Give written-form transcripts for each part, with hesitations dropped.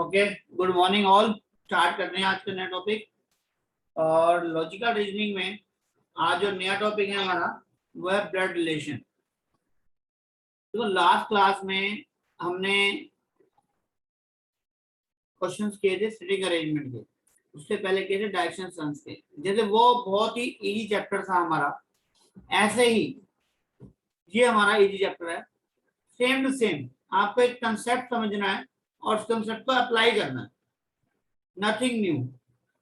Okay, good morning all. Start करते हैं आज का नया टॉपिक। और लॉजिकल रीजनिंग में आज जो नया टॉपिक है हमारा वो है ब्लड रिलेशन। तो लास्ट क्लास में हमने क्वेश्चंस किए थे सिटिंग अरेंजमेंट के, उससे पहले किए थे डायरेक्शन सन्स के। जैसे वो बहुत ही इजी चैप्टर था हमारा, ऐसे ही ये हमारा इजी चैप्टर है। सेम टू सेम आपको एक कंसेप्ट समझना है और उस कंसेप्ट को अप्लाई करना है, नथिंग न्यू।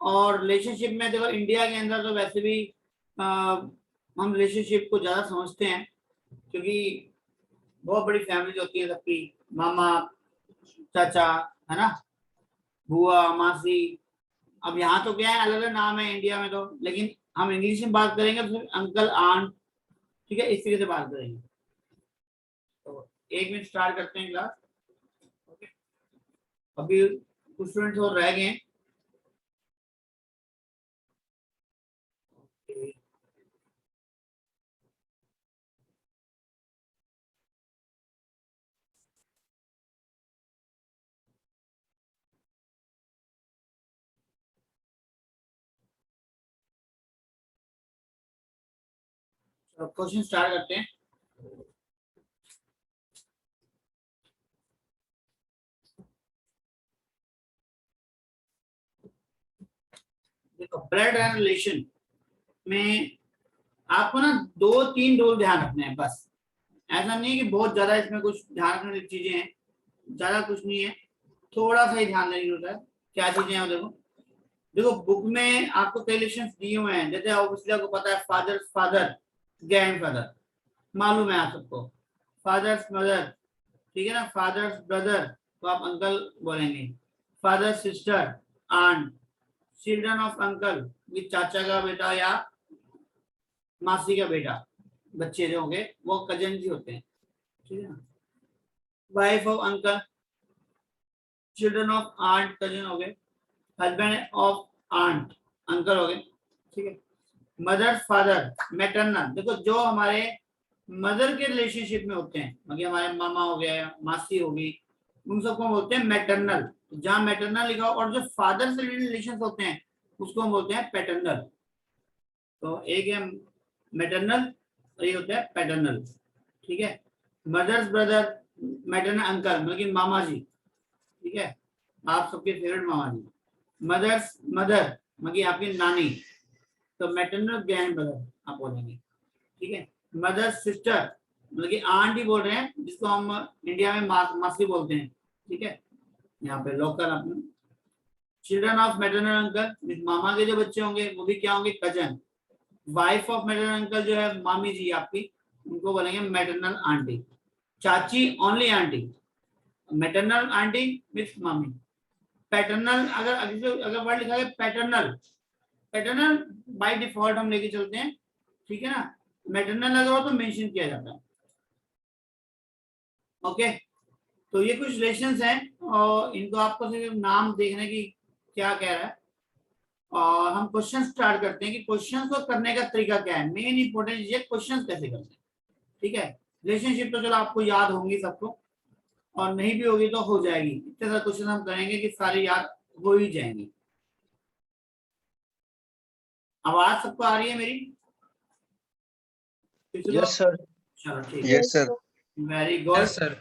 और रिलेशनशिप में देखो, इंडिया के अंदर तो वैसे भी हम रिलेशनशिप को ज्यादा समझते हैं, क्योंकि बहुत बड़ी फैमिली होती है सबकी, मामा चाचा, है ना, बुआ मासी। अब यहाँ तो क्या है, अलग अलग नाम है इंडिया में तो, लेकिन हम इंग्लिश में बात करेंगे तो अंकल आंट, ठीक है, इस तरीके से बात करेंगे। तो एक मिनट स्टार्ट करते हैं क्लास। ओके, अभी कुछ स्टूडेंट्स और रह गए हैं। क्वेश्चन स्टार्ट करते हैं। देखो, ब्लड एंड रिलेशन में आपको ना दो तीन रूल ध्यान रखने हैं बस। ऐसा नहीं है कि बहुत ज्यादा इसमें कुछ ध्यान रखने वाली चीजें हैं, ज्यादा कुछ नहीं है, थोड़ा सा ही ध्यान देने की जरूरत है। क्या चीजें हैं वो देखो। देखो, बुक में आपको कई रिलेशंस दिए हुए हैं, जैसे ऑब्वियसली आपको पता है फादर फादर, ग्रैंड फादर, मालूम है आप सबको। फादर्स मदर, ठीक है ना, फादर्स ब्रदर तो आप अंकल बोलेंगे। Father sister aunt, children of uncle ये चाचा का बेटा या मासी का बेटा, बच्चे जो होंगे वो कजन ही होते हैं, ठीक है ना। Wife of uncle, children of aunt cousin हो गए। हस्बैंड ऑफ आंट अंकल हो गए, ठीक है। मदर फादर मैटरनल, देखो जो हमारे मदर के रिलेशनशिप में होते हैं, मतलब हमारे मामा हो गया, मासी होगी, उन सबको हम बोलते हैं मैटरनल। जहां मैटरनल लिखा हो, और जो फादर से रिलेशन होते हैं उसको हम बोलते हैं पैटर्नल। तो एक है मैटरनल और ये होता है पैटर्नल, ठीक है। मदर्स ब्रदर, मैटरनल अंकल मतलब कि मामा जी, ठीक है, आप सबके फेवरेट मामा जी। मदर्स मदर मतलब कि आपकी नानी, तो मैटरनल ग्रैंड ब्रदर आप बोलेंगे, ठीक है। मदर सिस्टर मतलब कि आंट ही बोल रहे हैं, जिसको हम इंडिया में मासी बोलते हैं, ठीक है, यहाँ पे लोकल अपने। चिल्ड्रन ऑफ मैटरनल अंकल, मामा के जो बच्चे होंगे वो भी क्या होंगे, cousin. Wife of maternal uncle जो है मामी जी आपकी, उनको बोलेंगे मैटरनल आंटी। चाची only aunty, maternal aunty with मामी। पैटर्नल अगर वर्ड लिखा है पैटर्नल, पैटर्नल बाय डिफॉल्ट हम लेके चलते हैं, ठीक है ना। मैटरनल अगर हो तो मेंशन किया जाता है। ओके, तो ये कुछ रिलेशंस हैं और इनको आपको सिर्फ नाम देखने की क्या कह रहा है। और हम क्वेश्चन स्टार्ट करते हैं कि क्वेश्चन को करने का तरीका क्या है। मेन इंपॉर्टेंट ये क्वेश्चन कैसे करते हैं, ठीक है। रिलेशनशिप तो चलो आपको याद होंगी सबको, और नहीं भी होगी तो हो जाएगी। इतने सारे क्वेश्चन हम करेंगे कि सारे याद हो ही जाएंगे। आवाज सबको आ रही है मेरी? Yes sir. चलो ठीक है, yes sir. Very good, yes sir.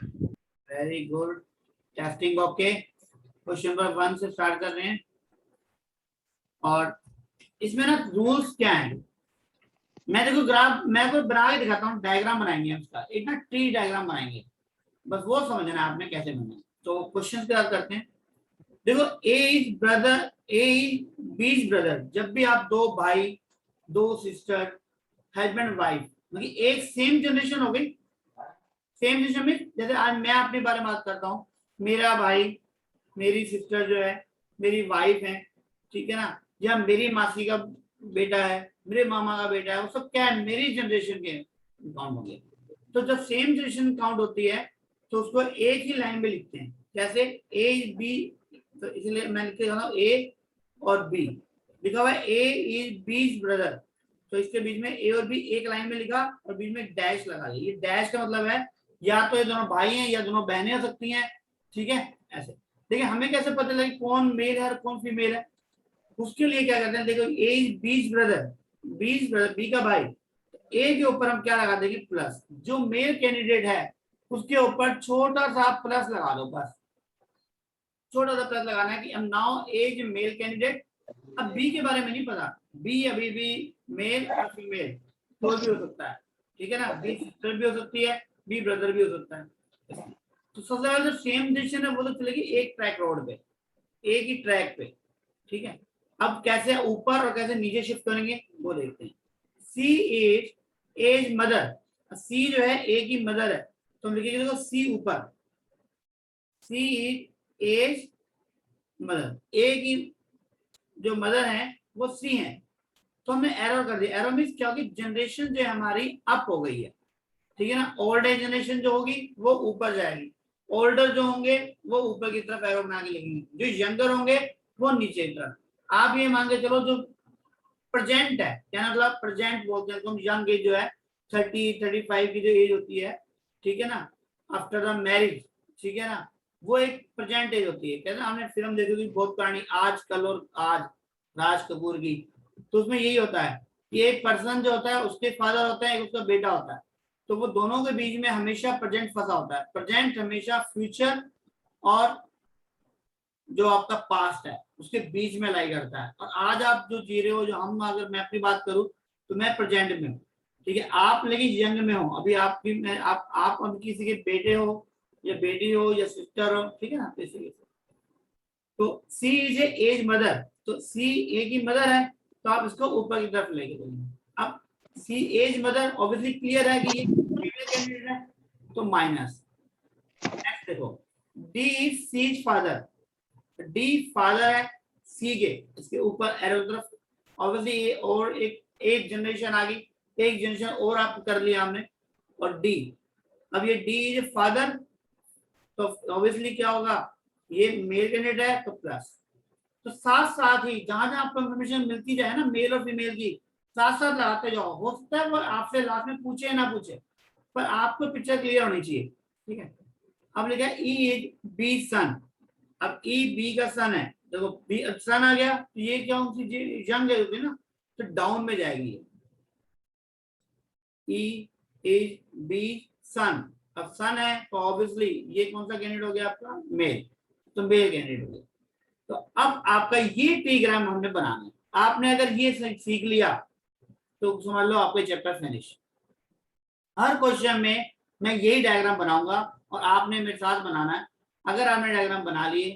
Very good. Testing okay. Question number 1 से स्टार्ट कर रहे हैं। और इसमें ना रूल्स क्या है, मैं देखो ग्राफ मैं को बना के दिखाता हूँ, डायग्राम बनाएंगे हम उसका, एक ना ट्री डायग्राम बनाएंगे, बस वो समझना है आपने कैसे बनना है। तो क्वेश्चन क्या करते हैं, देखो A is brother, A is बीज ब्रदर। जब भी आप दो भाई, दो सिस्टर, हस्बैंड वाइफ, मतलब एक सेम जनरेशन हो गई। सेम जनरेशन में जैसे आज मैं अपने बारे में बात करता हूँ, मेरा भाई, मेरी सिस्टर जो है, मेरी वाइफ है, ठीक है ना, या मेरी मासी का बेटा है, मेरे मामा का बेटा है, वो सब क्या है, मेरी जनरेशन के काउंट होंगे। तो जब सेम जनरेशन काउंट होती है तो उसको एक ही लाइन में लिखते हैं, जैसे ए बी, तो इसलिए मैं लिख रहा हूँ ए और बी। लिखा हुआ है ए इज बीज ब्रदर, तो इसके बीच में ए और बी एक लाइन में लिखा और बीच में डैश लगा दिया। ये डैश का मतलब है या तो ये दोनों भाई हैं या दोनों बहनें हो सकती हैं, ठीक है, ऐसे। देखिए हमें कैसे पता लगे कौन मेल है और कौन फीमेल है? उसके लिए क्या करते हैं, देखो ए बीज ब्रदर, बी का भाई, ए के ऊपर हम क्या लगा देंगे प्लस, जो मेल कैंडिडेट है उसके ऊपर छोटा सा प्लस लगा दो, बस छोटा सा प्लस लगाना है कि अब नाउ ए मेल कैंडिडेट। अब बी के बारे में नहीं पता, बी अभी भी मेल और फीमेल कोई भी हो सकता है, ठीक है ना, बी सिस्टर भी हो सकती है, बी ब्रदर भी हो सकता है। तो सबसे पहले जो सेम डिसीजन है वो तो चलेगी एक ट्रैक रोड पे, एक ही ट्रैक पे, ठीक है। अब कैसे ऊपर और कैसे नीचे शिफ्ट करेंगे वो देखते हैं। सी इज एज मदर, सी जो है ए की मदर है, तो हम लिखेंगे देखो सी ऊपर, सी इज एज मदर, ए की जो मदर है वो सी है, तो हमने एरर कर दिया। एरर मीन्स क्या होगी, जनरेशन जो है हमारी अप हो गई है, ठीक है ना। ओल्ड एज जनरेशन जो होगी वो ऊपर जाएगी, ओल्डर जो होंगे वो ऊपर की तरफ एरो बना के लिखेंगे, जो यंगर होंगे वो नीचे की तरफ। आप ये मान के चलो जो प्रेजेंट है, क्या मतलब प्रेजेंट बोलते हैं, तो यंग एज जो है 30-35 की जो एज होती है, ठीक है ना, आफ्टर द मैरिज, ठीक है ना, वो एक प्रेजेंट एज होती है। कहते हैं हमने फिल्म देखी थी बहुत पुरानी, आज कल और आज, राज कपूर की, तो उसमें यही होता है कि एक पर्सन जो होता है उसके फादर होता है, एक उसका बेटा होता है, तो वो दोनों के बीच में हमेशा प्रेजेंट फंसा होता है। प्रेजेंट हमेशा फ्यूचर और जो आपका पास्ट है उसके बीच में लाई करता है। और आज आप जो जी रहे हो, जो हम, अगर मैं अपनी बात करूं तो मैं प्रेजेंट में हूँ, ठीक है, आप लेकिन यंग में हो अभी, आपकी मैं आप अब किसी के बेटे हो या बेटी हो या सिस्टर हो, ठीक है ना, तो इसी से। तो सी इज एज मदर, तो सी ए की मदर है, तो आप इसको ऊपर की तरफ लेके चलेंगे। अब C as mother obviously clear है कि ये फीमेल कैंडिडेट है, तो माइनस। नेक्स्ट देखो, D is C father, D father है सी के, इसके ऊपर एरो तरफ ऑब्वियसली, और एक जनरेशन आ गई, एक जनरेशन और आप कर लिया हमने, और डी, अब ये डी इज फादर, तो ऑब्वियसली क्या होगा, ये मेल कैंडिडेट है तो प्लस। तो साथ साथ ही जहां जहां आपको इन्फॉर्मेशन मिलती जाए ना मेल और फीमेल की, साथ साथ लगाते जाओ, हो सकता है वो आपसे लास्ट में पूछे या ना पूछे, पर आपको पिक्चर क्लियर होनी चाहिए, ठीक है। अब लिखा है ई इज बी सन, अब ई बी का सन है, देखो बी सन आ गया, तो ये क्या होगी, यंग होगी ना, तो डाउन में जाएगी, ई इज बी सन। अब सन है तो ऑब्वियसली ये कौन सा कैंडिडेट हो गया आपका, मेल, तो मेल कैंडिडेट हो गया। तो अब आपका ये ट्रीग्राम हमने बनाना है, आपने अगर ये सीख लिया तो समझ लो आपका चैप्टर फिनिश। हर क्वेश्चन में मैं यही डायग्राम बनाऊंगा और आपने मेरे साथ बनाना है। अगर आपने डायग्राम बना लिए,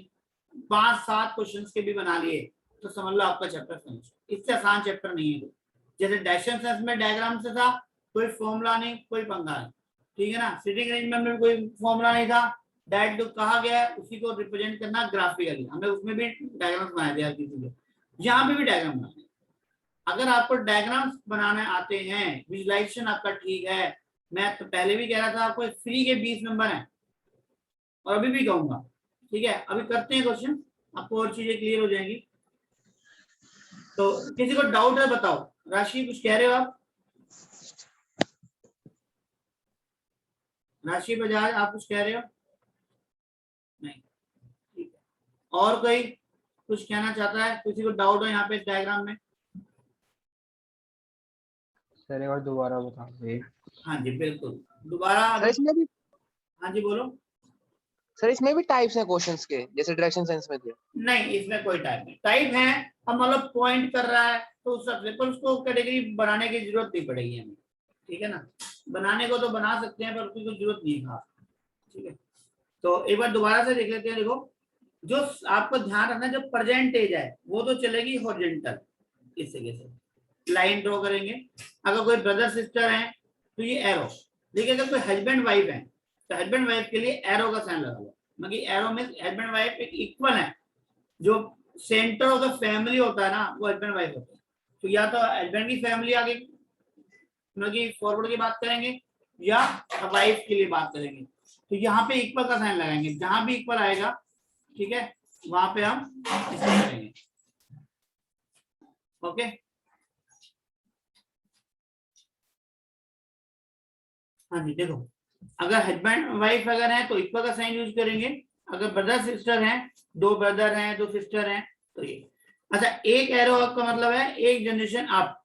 5-7 क्वेश्चंस के भी बना लिए, तो समझ लो आपका चैप्टर फिनिश। इससे आसान चैप्टर नहीं है। जैसे डायरेक्शन सेंस में डायग्राम से था, कोई फॉर्मूला नहीं, कोई पंगा नहीं, ठीक है ना। सिटिंग अरेंजमेंट में कोई फॉर्मूला नहीं था, डायरेक्ट कहा गया उसी को रिप्रेजेंट करना ग्राफिकली, हमने उसमें भी डायग्राम्स बनाए थे किसी के, यहाँ पे भी डायग्राम बनाए। अगर आपको डायग्राम्स बनाने आते हैं, विजुलाइजेशन आपका ठीक है, मैं तो पहले भी कह रहा था आपको फ्री के 20 नंबर हैं, और अभी भी कहूंगा, ठीक है। अभी करते हैं क्वेश्चन, आपको और चीजें क्लियर हो जाएंगी। तो किसी को डाउट है बताओ, राशि कुछ कह रहे हो आप? राशि बजाज आप कुछ कह रहे हो? नहीं, ठीक है। और कोई कुछ कहना चाहता है, किसी को डाउट हो यहाँ पे इस डायग्राम में? सर एक बार दोबारा बता दे। हाँ जी बिल्कुल, दोबारा सर इसमें भी हाँ जी बोलो। सर इसमें भी टाइप्स हैं क्वेश्चंस के, जैसे डायरेक्शन सेंस में थे? नहीं, इसमें कोई टाइप नहीं, टाइप है, अब मतलब पॉइंट कर रहा है तो उस सबसे, पर उसको कैटेगरी बनाने की जरूरत नहीं पड़ेगी हमें, ठीक है ना। बनाने को तो बना सकते हैं पर उसकी कोई जरूरत नहीं है, ठीक है। तो एक बार दोबारा से देख लेते हैं। देखो, जो आपको ध्यान रखना, जो प्रेजेंट एज है वो तो चलेगी हॉरिजॉन्टल, इस तरीके से लाइन ड्रॉ करेंगे। अगर कोई ब्रदर सिस्टर है तो ये एरो, देखिए अगर कोई हस्बैंड वाइफ है तो हस्बैंड वाइफ के लिए एरो का साइन लगा लो, मतलब एरो में हस्बैंड वाइफ एक इक्वल है, जो सेंटर ऑफ द फैमिली होता है ना वो हस्बैंड वाइफ होता है। तो या तो हस्बैंड की फैमिली आगे मतलब फॉरवर्ड की बात करेंगे, या वाइफ के लिए बात करेंगे, तो यहाँ पे इक्वल का साइन लगाएंगे, जहां भी इक्वल आएगा, ठीक है, वहां पे हम इसको करेंगे, ओके। हाँ जी देखो, अगर हस्बैंड वाइफ अगर है तो इक्वल का साइन यूज करेंगे, अगर ब्रदर सिस्टर हैं, 2 ब्रदर हैं, 2 सिस्टर हैं, तो ये। अच्छा, एक एरो अप का मतलब है एक जनरेशन अप,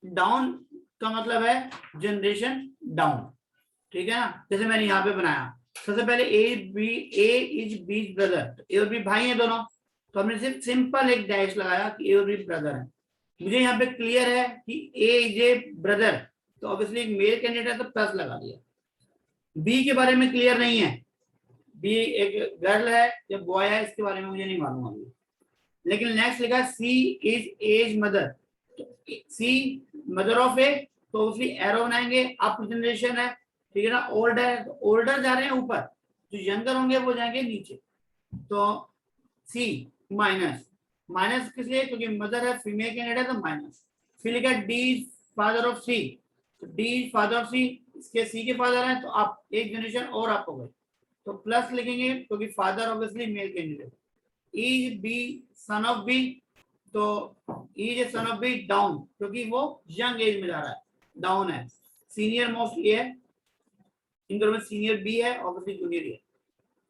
डाउन का मतलब है जनरेशन डाउन, ठीक है ना। जैसे मैंने यहाँ पे बनाया, सबसे पहले ए इज बीज ब्रदर, ए और बी भाई हैं दोनों, तो हमने सिर्फ सिंपल एक डैश लगाया कि ए और बी ब्रदर है। मुझे यहाँ पे क्लियर है कि ए इज ए ब्रदर, तो ऑब्वियसली एक मेल कैंडिडेट है तो प्लस लगा दिया। बी के बारे में क्लियर नहीं है, बी एक गर्ल है या बॉय है, इसके बारे में मुझे नहीं मालूम अभी। लेकिन नेक्स्ट लिखा सी इज एज मदर, तो सी मदर ऑफ ए, तो उसकी एरो बनाएंगे, अप जनरेशन है, ठीक है ना। ओल्ड है तो ओल्डर जा रहे हैं ऊपर, जो यंगर होंगे वो जाएंगे नीचे। तो सी माइनस, माइनस किस लिए, क्योंकि मदर है, फीमेल कैंडिडेट है तो माइनस। फिर लिखा डी फादर ऑफ सी, तो डी फादर ऑफ सी, इसके सी के फादर हैं तो आप एक जनरेशन और आप हो गए, तो प्लस लिखेंगे क्योंकि father obviously male candidate. Is B son of B, तो is son of B down, क्योंकि वो यंग एज में जा रहा है, डाउन है। सीनियर मोस्ट ये है, इन दोनों में सीनियर बी है, ऑब्वियसली जूनियर है।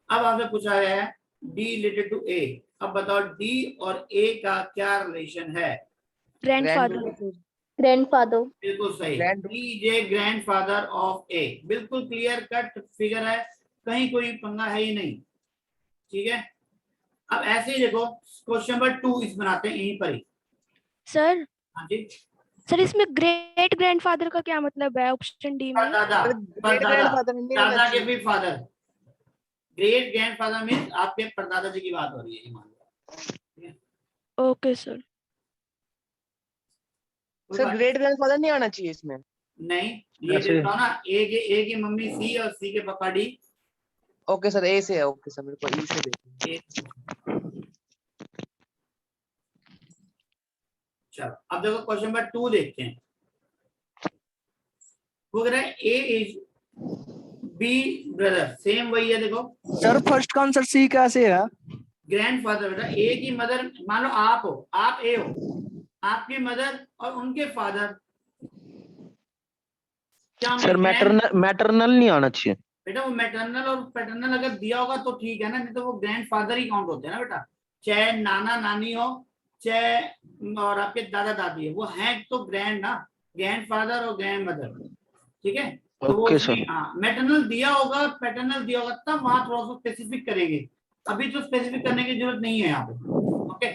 अब आपसे पूछा गया है डी रिलेटेड टू ए, अब बताओ डी और ए का क्या रिलेशन है। ग्रैंडफादर। ग्रैंडफादर। बिल्कुल सही, grand D is a grandfather of A, बिल्कुल क्लियर कट फिगर है, कहीं कोई पंगा है ही नहीं, ठीक है। अब ऐसे ही देखो, क्वेश्चन नंबर 2 इस बनाते हैं यहीं पर ही। सर हाँ जी, सर इसमें ग्रेट ग्रैंडफादर का क्या मतलब है ऑप्शन डी में? परदादा, ग्रेट परदादा, ग्रैंडफादर नहीं होना दादा के चाहिए। भी फादर। ग्रेट ग्रैंडफादर मींस आपके परदादा जी की बात हो रही है, ये मान लो। Okay sir. Sir great grandfather नहीं आना चाहिए इसमें। नहीं, ये देखो ना, ए की मम्मी सी और सी के पापा डी। ओके सर, ए से है। ओके सर, मेरे को ई से देखिए। चलो अब देखो क्वेश्चन नंबर 2 देखते हैं। वो कह रहा है A is B brother, same वही है देखो। सर फर्स्ट का आंसर सी कैसे है? ग्रैंडफादर, बेटा ए की मदर, मान लो आप हो, आप ए हो, आपकी मदर और उनके फादर, क्या सर मैटरनल नहीं आना चाहिए। बेटा वो मैटरनल और पैटर्नल अगर दिया होगा तो ठीक है ना, नहीं तो वो ग्रैंडफादर ही काउंट होते हैं ना बेटा। चाहे नाना नानी हो, चाहे और आपके दादा दादी है, वो हैं तो ग्रैंड ना, ग्रैंडफादर और ग्रैंड मदर, ठीक है। तो वो ओके सर। हाँ, मैटरनल दिया होगा, पैटर्नल दिया होगा, तब वहां थोड़ा सा स्पेसिफिक करेंगे, अभी तो स्पेसिफिक करने की जरूरत नहीं है यहाँ पे। ओके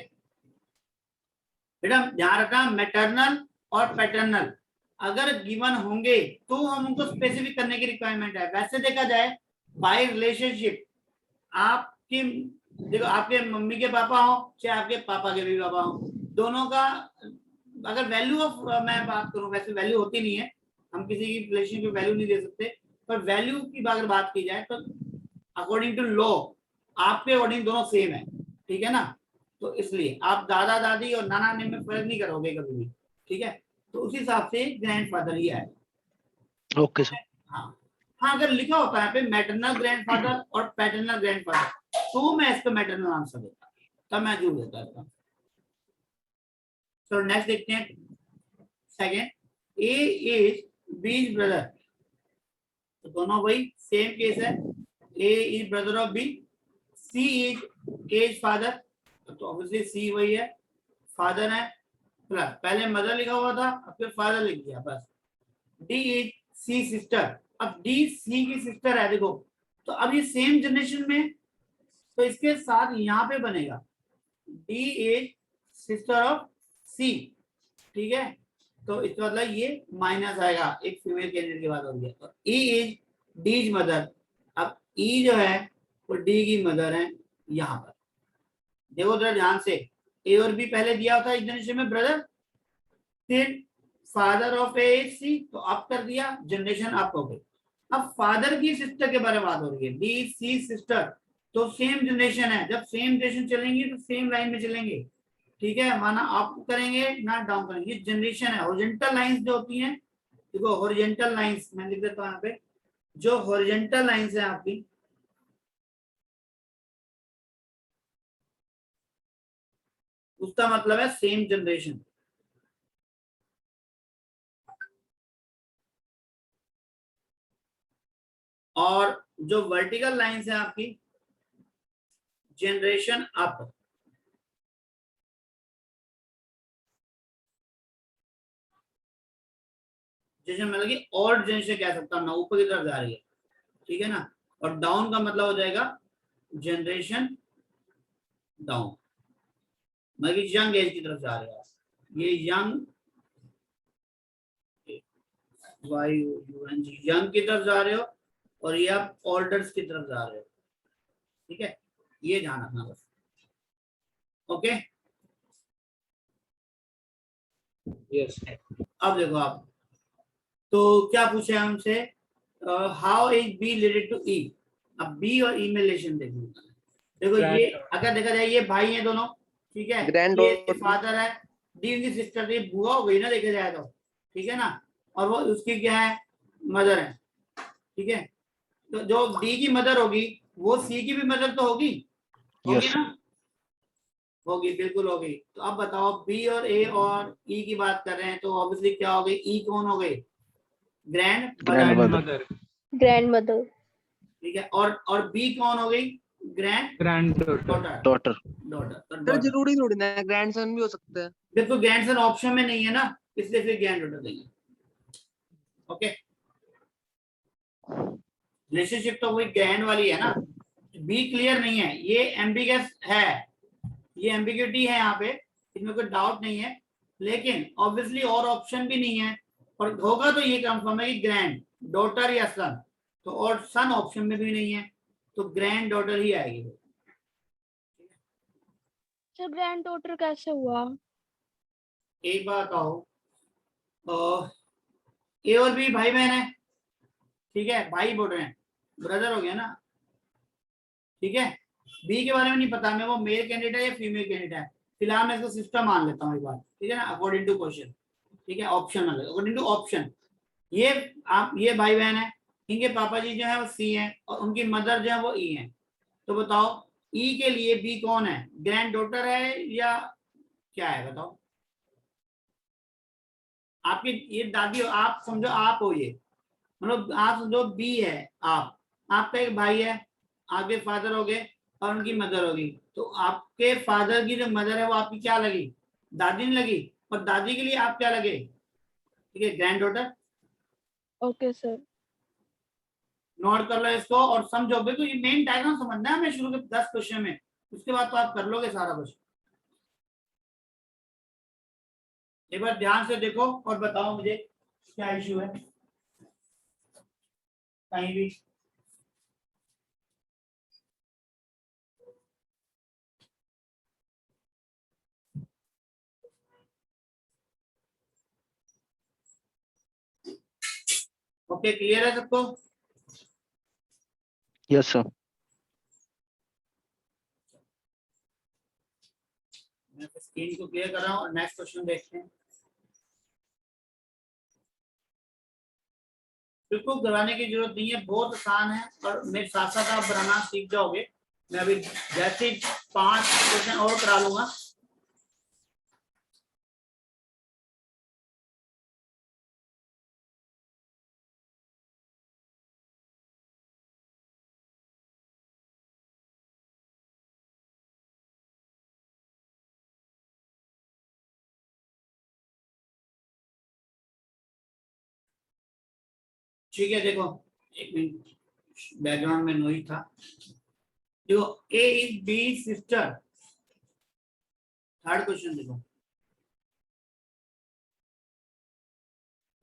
बेटा, ध्यान रखना, मैटरनल और पैटर्नल अगर गिवन होंगे तो हम उनको स्पेसिफिक करने की रिक्वायरमेंट है। वैसे देखा जाए बाय रिलेशनशिप, आपकी देखो, आपके मम्मी के पापा हो चाहे आपके पापा के भी पापा हो, दोनों का अगर वैल्यू ऑफ मैं बात करूं, वैसे वैल्यू होती नहीं है, हम किसी की रिलेशन की वैल्यू नहीं दे सकते, पर वैल्यू की अगर बात की जाए तो अकॉर्डिंग टू लॉ आपके अकॉर्डिंग दोनों सेम है, ठीक है ना। तो इसलिए आप दादा दादी और नाना नानी में फर्क नहीं करोगे कभी भी, ठीक है। तो उस हिसाब से ग्रैंडफादर ही आएगा। Okay sir. हाँ हाँ, अगर लिखा होता है पे मैटरनल ग्रैंडफादर और पैटर्नल ग्रैंडफादर, तो मैं इसका मैटरनल आंसर देता, तब मैं जरूर देता इसका। तो नेक्स्ट देखते हैं second, A is B brother, तो दोनों वही सेम केस है, A is brother of B, C is as father, तो ऑब्वियसली सी वही है, फादर है, प्लस पहले मदर लिखा हुआ था, अब फिर फादर लिख दिया बस। डी इज सी सिस्टर, अब डी सी की सिस्टर है देखो, तो अब ये सेम जनरेशन में, तो इसके साथ यहाँ पे बनेगा डी इज सिस्टर ऑफ सी, ठीक है। तो इसका मतलब ये माइनस आएगा, एक फीमेल कैंडिडेट की बात हो रही है। तो ई इज डी इज मदर, अब ई जो है वो डी की मदर है यहाँ पर, देखो जरा ध्यान से, ए और बी पहले दिया था एक जनरेशन में ब्रदर, फिर father of A is C, तो अप कर दिया, जनरेशन अप हो गई। अब फादर की सिस्टर के बारे में बात हो रही है, डी सी सिस्टर, तो सेम जनरेशन है, जब सेम जनरेशन चलेंगे तो सेम लाइन में चलेंगे, ठीक है। माना अप करेंगे ना डाउन करेंगे, ये जनरेशन है। हॉरिजॉन्टल लाइंस जो होती हैं, देखो हॉरिजॉन्टल लाइंस मैं लिख देता हूं यहाँ पे, जो हॉरिजॉन्टल लाइंस है आपकी, उसका मतलब है सेम जनरेशन, और जो वर्टिकल लाइंस है आपकी, जनरेशन अप, जैसे मतलब कि ऑल्ड जनरेशन कह सकता हूँ ना, ऊपर की तरफ जा रही है, ठीक है ना। और डाउन का मतलब हो जाएगा जनरेशन डाउन, मतलब कि यंग एज की तरफ जा रहे हो आप। ये यंग, यंग की तरफ जा रहे हो, और ये आप ओल्डर्स की तरफ जा रहे हो, ठीक है। ये ध्यान रखना बस, ओके। यस अब देखो आप, तो क्या पूछे हमसे, how is B related to E. अब बी और ई में रिलेशन देखो, देखो ये अगर देखा जाए ये भाई हैं दोनों, ठीक है, ग्रैंड ये फादर है, डी उनकी सिस्टर, ये बुआ हो गई ना देखा जाए तो, ठीक है ना। और वो उसकी क्या है, मदर है, ठीक है। तो जो डी की मदर होगी वो सी की भी मदर तो होगी, होगी यस ना, होगी, बिल्कुल होगी। तो अब बताओ बी और ए और ई की बात कर रहे हैं, तो ऑब्वियसली क्या हो गई, ई कौन हो गई, ग्रैंड ग्रैंडमदर ग्रैंडमदर। ठीक है। और बी कौन हो गई, ग्रैंड डॉटर, डॉटर डॉटर तो सर डॉटर, जरूरी थोड़ी ना ग्रैंडसन भी हो सकता है। देखो ग्रैंडसन ऑप्शन में नहीं है ना, इसलिए फिर ग्रैंड डॉटर देंगे, ओके। रिलेशनशिप तो वही ग्रैंड वाली है ना, बी क्लियर नहीं है, ये एम्बिगस है, ये एम्बिग्यूटी है यहाँ पे, इसमें कोई डाउट नहीं है। लेकिन ऑब्वियसली और ऑप्शन भी नहीं है, और होगा तो ये कंफर्म है कि ग्रैंड डॉटर या सन, तो और सन ऑप्शन में भी नहीं है, तो ग्रैंड डॉटर ही आएगी। सर ग्रैंड डॉटर कैसे हुआ? एक बात आओ, ए और बी भाई बहन है, ठीक है, भाई बोल रहे हैं, ब्रदर हो गया ना, ठीक है। बी के बारे में नहीं पता मैं वो मेल कैंडिडेट है या फीमेल कैंडिडेट है, फिलहाल मैं इसको सिस्टम मान लेता हूँ एक बार, ठीक है ना, अकॉर्डिंग टू क्वेश्चन, ठीक है, ऑप्शन अकॉर्डिंग टू ऑप्शन। ये आप, ये भाई बहन है, इनके पापा जी जो है वो सी हैं, और उनकी मदर जो है वो ई है। तो बताओ ई के लिए बी कौन है, ग्रैंड डॉटर है या क्या है, बताओ। आपकी ये दादी हो, आप समझो आप हो, ये मतलब आप समझो बी है, आप, आपका एक भाई है, आपके फादर हो गए और उनकी मदर होगी, तो आपके फादर की जो मदर है वो आपकी क्या लगी, दादी नहीं लगी, और दादी के लिए आप क्या लगे, ठीक है, grand daughter. Okay sir. Note कर लो इसको और समझो, बिल्कुल ये मेन डायग्राम समझना है हमें शुरू के 10 क्वेश्चन में, उसके बाद तो आप कर लोगे सारा कुछ। एक बार ध्यान से देखो और बताओ मुझे क्या इश्यू है कहीं भी। ओके, क्लियर है सबको। यस सर मैं स्क्रीन को क्लियर कर रहा हूँ और नेक्स्ट क्वेश्चन देखते हैं। बिल्कुल घबराने की जरूरत नहीं है, बहुत आसान है, और मेरे साथ साथ आप बनाना सीख जाओगे। मैं अभी जैसे 5 क्वेश्चन और करा लूंगा। ठीक है, देखो एक मिनट, बैकग्राउंड में नॉइज था। देखो A is B sister, third question देखो,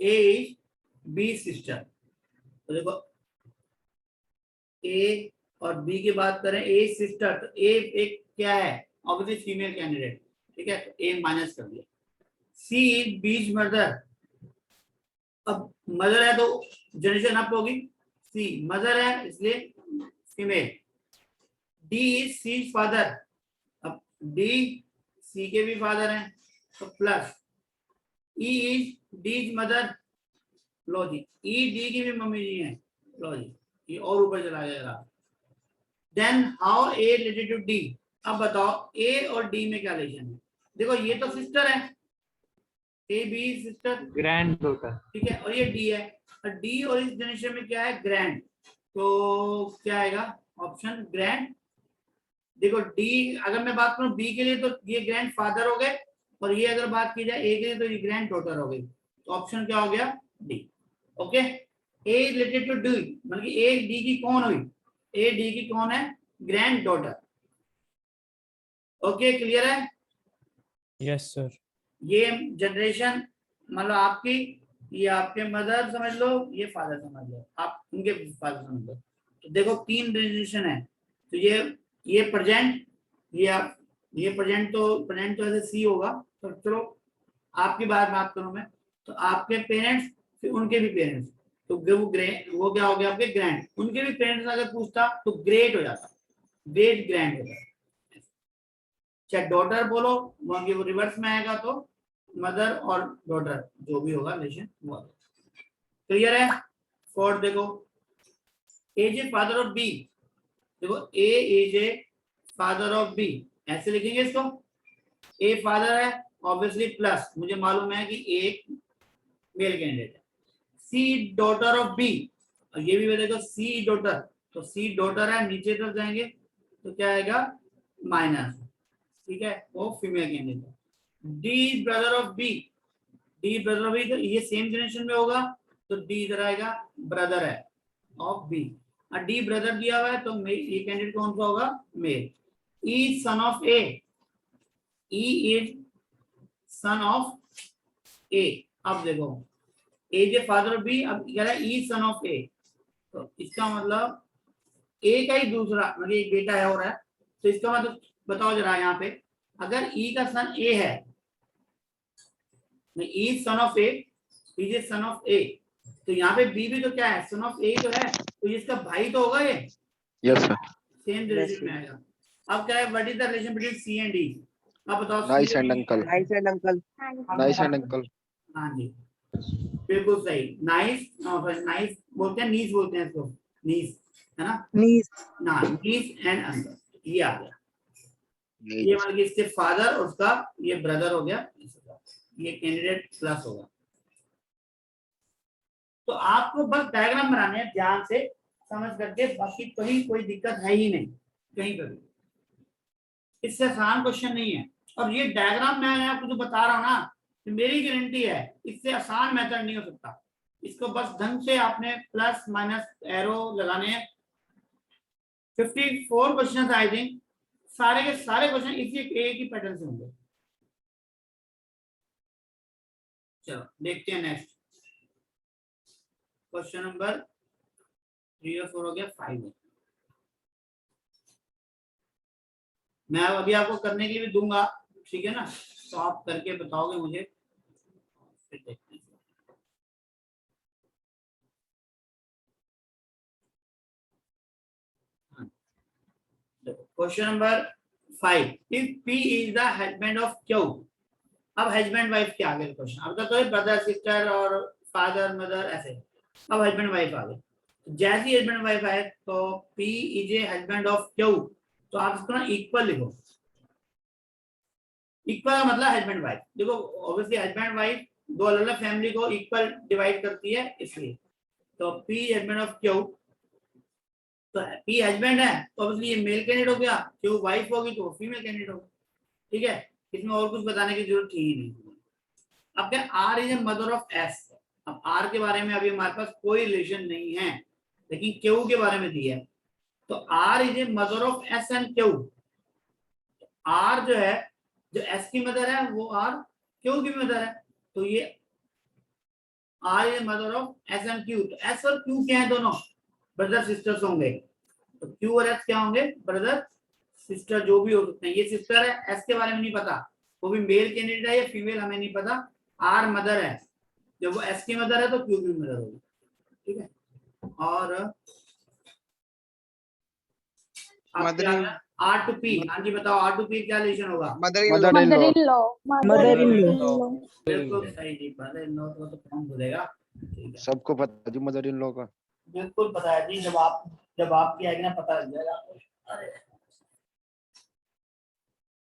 ए इज बी सिस्टर, तो देखो ए और बी की बात करें, ए सिस्टर, तो ए एक क्या है, ऑब्वियसली फीमेल कैंडिडेट, ठीक है, तो ए माइनस कर दिया। सी इज बीज मदर, अब मदर है तो जनरेशन अप होगी, सी मदर है इसलिए female. D is C father, अब डी सी के भी फादर हैं तो plus. E is D mother, लो जी, ई डी की भी मम्मी जी है, लो जी, ये और ऊपर चला जाएगा। Then how A related to D, अब बताओ ए और डी में क्या रिलेशन है, देखो ये तो सिस्टर है, A B sister, grand daughter, ठीक है, और ये डी है, और डी और इस जनरेशन में क्या है, ग्रैंड, तो क्या आएगा ऑप्शन, ग्रैंड देखो डी अगर मैं बात करूं बी के लिए तो ये ग्रैंड फादर हो गए, और ये अगर बात की जाए ए के लिए तो ये ग्रैंड डॉटर हो गई। तो ऑप्शन क्या हो गया? D. Okay, A related to D, मतलब ए डी की कौन हुई? ए डी की कौन है? Grand daughter. ओके, क्लियर है? Yes sir. ये जनरेशन मतलब आपकी, ये आपके मदर समझ लो, ये फादर समझ लो, आप उनके फादर समझ लो। तो देखो 3 जनरेशन है। तो ये प्रेजेंट, ये आप, ये प्रेजेंट तो ऐसे सी होगा। तो चलो आपकी बात करूं मैं, तो आपके पेरेंट्स फिर उनके भी पेरेंट्स, तो वो क्या हो गया? आपके ग्रैंड। उनके भी पेरेंट्स अगर पूछता तो ग्रेट हो जाता, ग्रेट ग्रैंड हो जाता। चाहे डॉटर बोलो वो रिवर्स में आएगा तो मदर और डॉटर जो भी होगा रिलेशन वो। क्लियर है? फोर्थ देखो, as A father of B. देखो A is A father of B, ऐसे लिखेंगे इसको। ए फादर है ऑब्वियसली, प्लस मुझे मालूम है कि एक मेल कैंडिडेट है। सी डॉटर ऑफ बी, और ये भी देखो सी डॉटर, तो सी डॉटर है, नीचे तक जाएंगे तो क्या आएगा? माइनस। ठीक है, वो फीमेल कैंडिडेट है। D brother of B, D brother of B, तो ये सेम जनरेशन में होगा, तो डी इधर आएगा, ब्रदर है ऑफ बी। और डी ब्रदर दिया हुआ है तो ये कैंडिडेट कौन सा होगा? Male. E son of A, E is son of A. अब देखो ए जे फादर ऑफ बी, अब कह रहा है ई सन ऑफ ए, तो इसका मतलब ए का ही दूसरा मतलब एक बेटा है और है, तो इसका मतलब बताओ जरा यहाँ पे, अगर ई का सन ए है, E son of A, is a son of A, तो यहाँ पे बी भी तो क्या है? सन ऑफ ए तो है, तो इसका भाई तो होगा ये। Yes sir. सेम रिलेशन में आएगा। अब क्या है? What is the relation between C and D? अब बताओ। Niece and uncle. Niece and uncle. Niece and uncle. हाँ जी, बिल्कुल सही। नाइस, नाइस बोलते हैं, नीस बोलते हैं इसको, नीस है ना, नीस। ना नीस एंड अंकल, ये आ गया। ये मतलब कि इसके फादर और उसका ये ब्रदर हो गया, ये कैंडिडेट प्लस होगा। तो आपको बस डायग्राम बनाने हैं ध्यान से समझ करके, बाकी कहीं कोई दिक्कत है ही नहीं कहीं पर भी। इससे आसान क्वेश्चन नहीं है। और ये डायग्राम मैं आपको जो बता रहा हूँ ना, तो मेरी गारंटी है इससे आसान मेथड नहीं हो सकता। इसको बस ढंग से आपने प्लस माइनस एरो लगाने हैं। 54 क्वेश्चन आई थिंक, सारे के सारे क्वेश्चन इसी एक ही पैटर्न से होंगे। चलो देखते हैं नेक्स्ट क्वेश्चन नंबर 3 और 4 हो गया, 5 है। मैं अभी आपको करने के लिए भी दूंगा, ठीक है ना, तो आप करके बताओगे मुझे, फिर देखते हैं। Question number 5, if P is the husband of Q। अब हस्बैंड वाइफ के आगे क्वेश्चन, अब तो ब्रदर सिस्टर और फादर मदर ऐसे, अब हस्बैंड वाइफ आ गए। जैसे ही हस्बैंड वाइफ आए तो P is a husband of Q, तो आप इसको ना इक्वल लिखो। इक्वल का मतलब हस्बैंड वाइफ। देखो ऑब्वियसली हस्बैंड वाइफ दो अलग अलग फैमिली को इक्वल डिवाइड करती है, इसलिए तो P हस्बैंड ऑफ Q, तो P हस्बैंड है तो ऑब्वियसली ये मेल कैंडिडेट हो गया, Q वाइफ होगी तो फीमेल कैंडिडेट होगा। ठीक है, इसमें और कुछ बताने की जरूरत ही नहीं। अब क्या R is a mother of S। अब R के बारे में अभी हमारे पास कोई रिलेशन नहीं है, लेकिन Q के बारे में दिया है, तो R is a mother of S and Q। R जो है, जो S की मदर है वो R Q की भी मदर है, तो ये R is a mother of S and Q। तो S और Q क्या है? दोनों ब्रदर सिस्टर्स होंगे, तो Q और S क्या होंगे? ब्रदर सिस्टर जो भी हो सकते हैं। ये सिस्टर है, S के बारे में नहीं पता, वो भी मेल कैंडिडेट है या फीमेल हमें नहीं पता। R मदर है, जब वो S की मदर है तो Q की मदर होगी। ठीक है, और R to P। हाँ जी बताओ, R to P क्या रिलेशन होगा? Mother in mother in law. Mother in law. बिल्कुल सही जी, मदर इन लॉ को तो कौन भूलेगा। ठीक है, सबको पता जी मदर इन लॉ का। बिल्कुल पता है जी, जब आपकी आएगी ना पता लग जाएगा आपको। अरे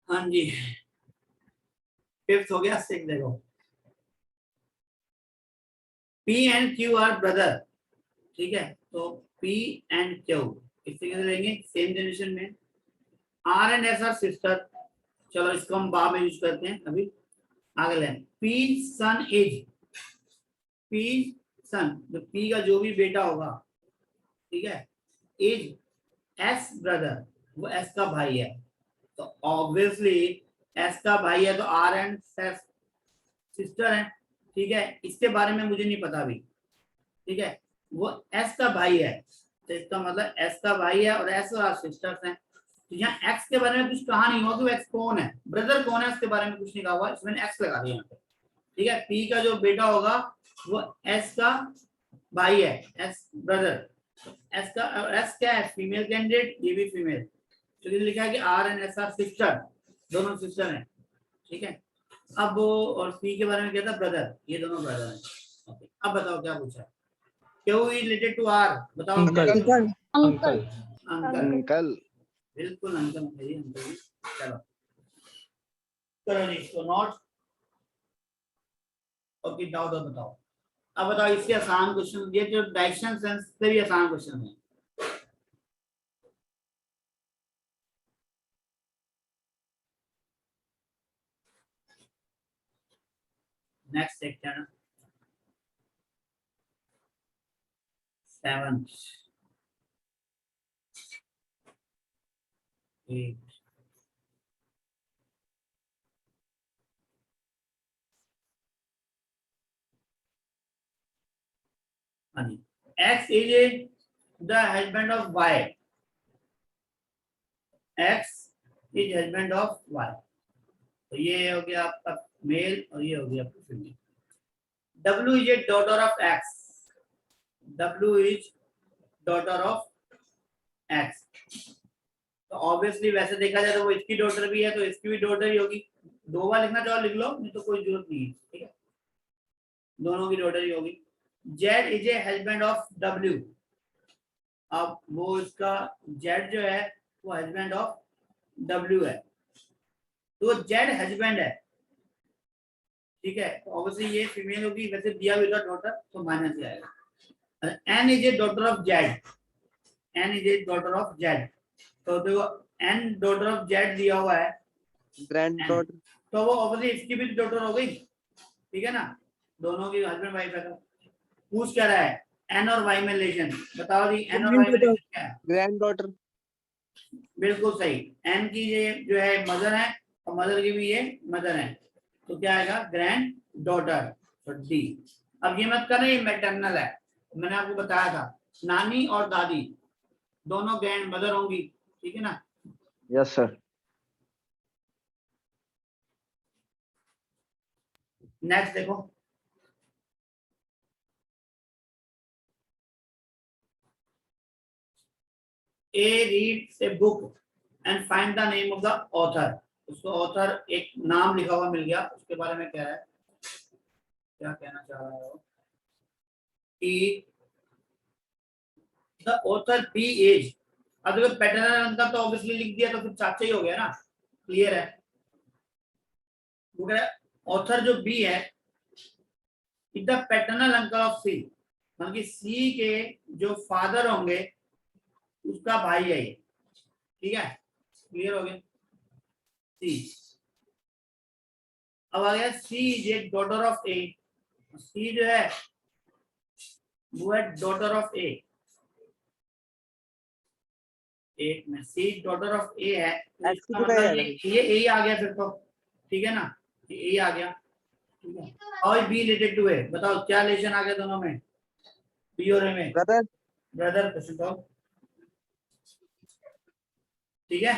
हाँ जी, 5th हो गया। 6 देखो, P एंड Q आर ब्रदर। ठीक है, तो P एंड Q किससे कैसे लेंगे? सेम जनरेशन में। R and S are sister, चलो इसको हम बाद में यूज करते हैं, अभी आगे लें। पी सन इज, पी सन, जो पी का जो भी बेटा होगा, ठीक है, इज एस ब्रदर, वो एस का भाई है, तो ऑब्वियसली एस का भाई है तो आर एंड एस सिस्टर है, ठीक है। इसके बारे में मुझे नहीं पता अभी, ठीक है, वो एस का भाई है, तो इसका मतलब एस का भाई है और एस और सिस्टर्स हैं। तो यहाँ एक्स के बारे में कुछ कहा नहीं हुआ कि वो एक्स कौन है, ब्रदर कौन है, उसके बारे में कुछ नहीं कहा हुआ, इसमें एक्स लगा दिया यहाँ पे, ठीक है। पी का जो बेटा होगा वो एस का भाई है, एस ब्रदर, एस का, एस क्या है, फीमेल कैंडिडेट, ये भी फीमेल, तो ये लिखा है कि R and S are sister, दोनों सिस्टर हैं, ठीक है। अब वो और पी के बारे में क्या था, ब्रदर, ये दोनों ब्रदर हैं, ओके। अब बताओ क्या पूछा, Q is related to R, बताओ। अंकल अंकल अंकल, अंकल बिल्कुल अंकल है ये, अंकल। चलो करो जी इसको नोट, ओके, डाउट हो बताओ। अब बताओ इसके आसान क्वेश्चन, ये जो डायरेक्शन सेंस से भी आसान क्वेश्चन है। Next section 7 8 X is the husband of Y. X is husband of Y. तो ये हो गया आपका मेल और ये हो गया आपका female. W is a daughter of X. W is daughter of X. तो ऑब्वियसली वैसे देखा जाए तो वो इसकी डॉटर भी है, तो इसकी भी डॉटर ही होगी। दो बार लिखना चाहो लिख लो, नहीं तो कोई जरूरत नहीं है, ठीक है, दोनों की डॉटर ही होगी। Z is a husband of W. अब वो इसका Z जो है वो हस्बैंड ऑफ W है, तो Z हस्बैंड है, ठीक है, तो ऑब्वियसली ये फीमेल होगी, वैसे दिया हुआ डॉटर तो माइनस ही आएगा। N is a daughter of Z, N is a daughter of Z, तो देखो N डॉटर ऑफ Z दिया हुआ है, ग्रैंड डॉटर, तो वो ऑब्वियसली इसकी भी डॉटर हो गई, ठीक है ना, दोनों की हस्बैंड वाइफ है। तो पूछ क्या रहा है, N और Y में रिलेशन, बताओ जी N और Y में रिलेशन क्या है। ग्रैंड डॉटर, बिल्कुल सही, एन की ये जो है मदर है और मदर की भी ये मदर है, तो क्या आएगा, ग्रैंड डॉटर, तो डी। अब ये मत करना ये मैटरनल है, मैंने आपको बताया था नानी और दादी दोनों ग्रैंड मदर होंगी, ठीक है ना। Yes sir. नेक्स्ट देखो, A reads a book and find the name of the author. उसको ऑथर एक नाम लिखा हुआ मिल गया, उसके बारे में क्या है, क्या कहना चाह रहा है वो, कि द ऑथर बी एज, अब देखो पैटर्नल अंकल तो ऑब्वियसली लिख दिया तो फिर चाचा ही हो गया ना, क्लियर है। ऑथर जो बी है, द पैटर्नल अंकल ऑफ सी, मतलब कि सी के जो फादर होंगे उसका भाई है ये, ठीक है, क्लियर हो गया। सी, अब आ गया सी is a daughter of A, सी जो है वो है डॉटर ऑफ ए, एक में सी डॉटर ऑफ ए है, तो इसका मतलब ये ए आ गया फिर तो, ठीक है ना, ये ए आ गया, ठीक है। और बी रिलेटेड टू ए, बताओ क्या रिलेशन आ गया दोनों में, बी और ए में, ब्रदर, ब्रदर क्वेश्चन तो, ठीक है।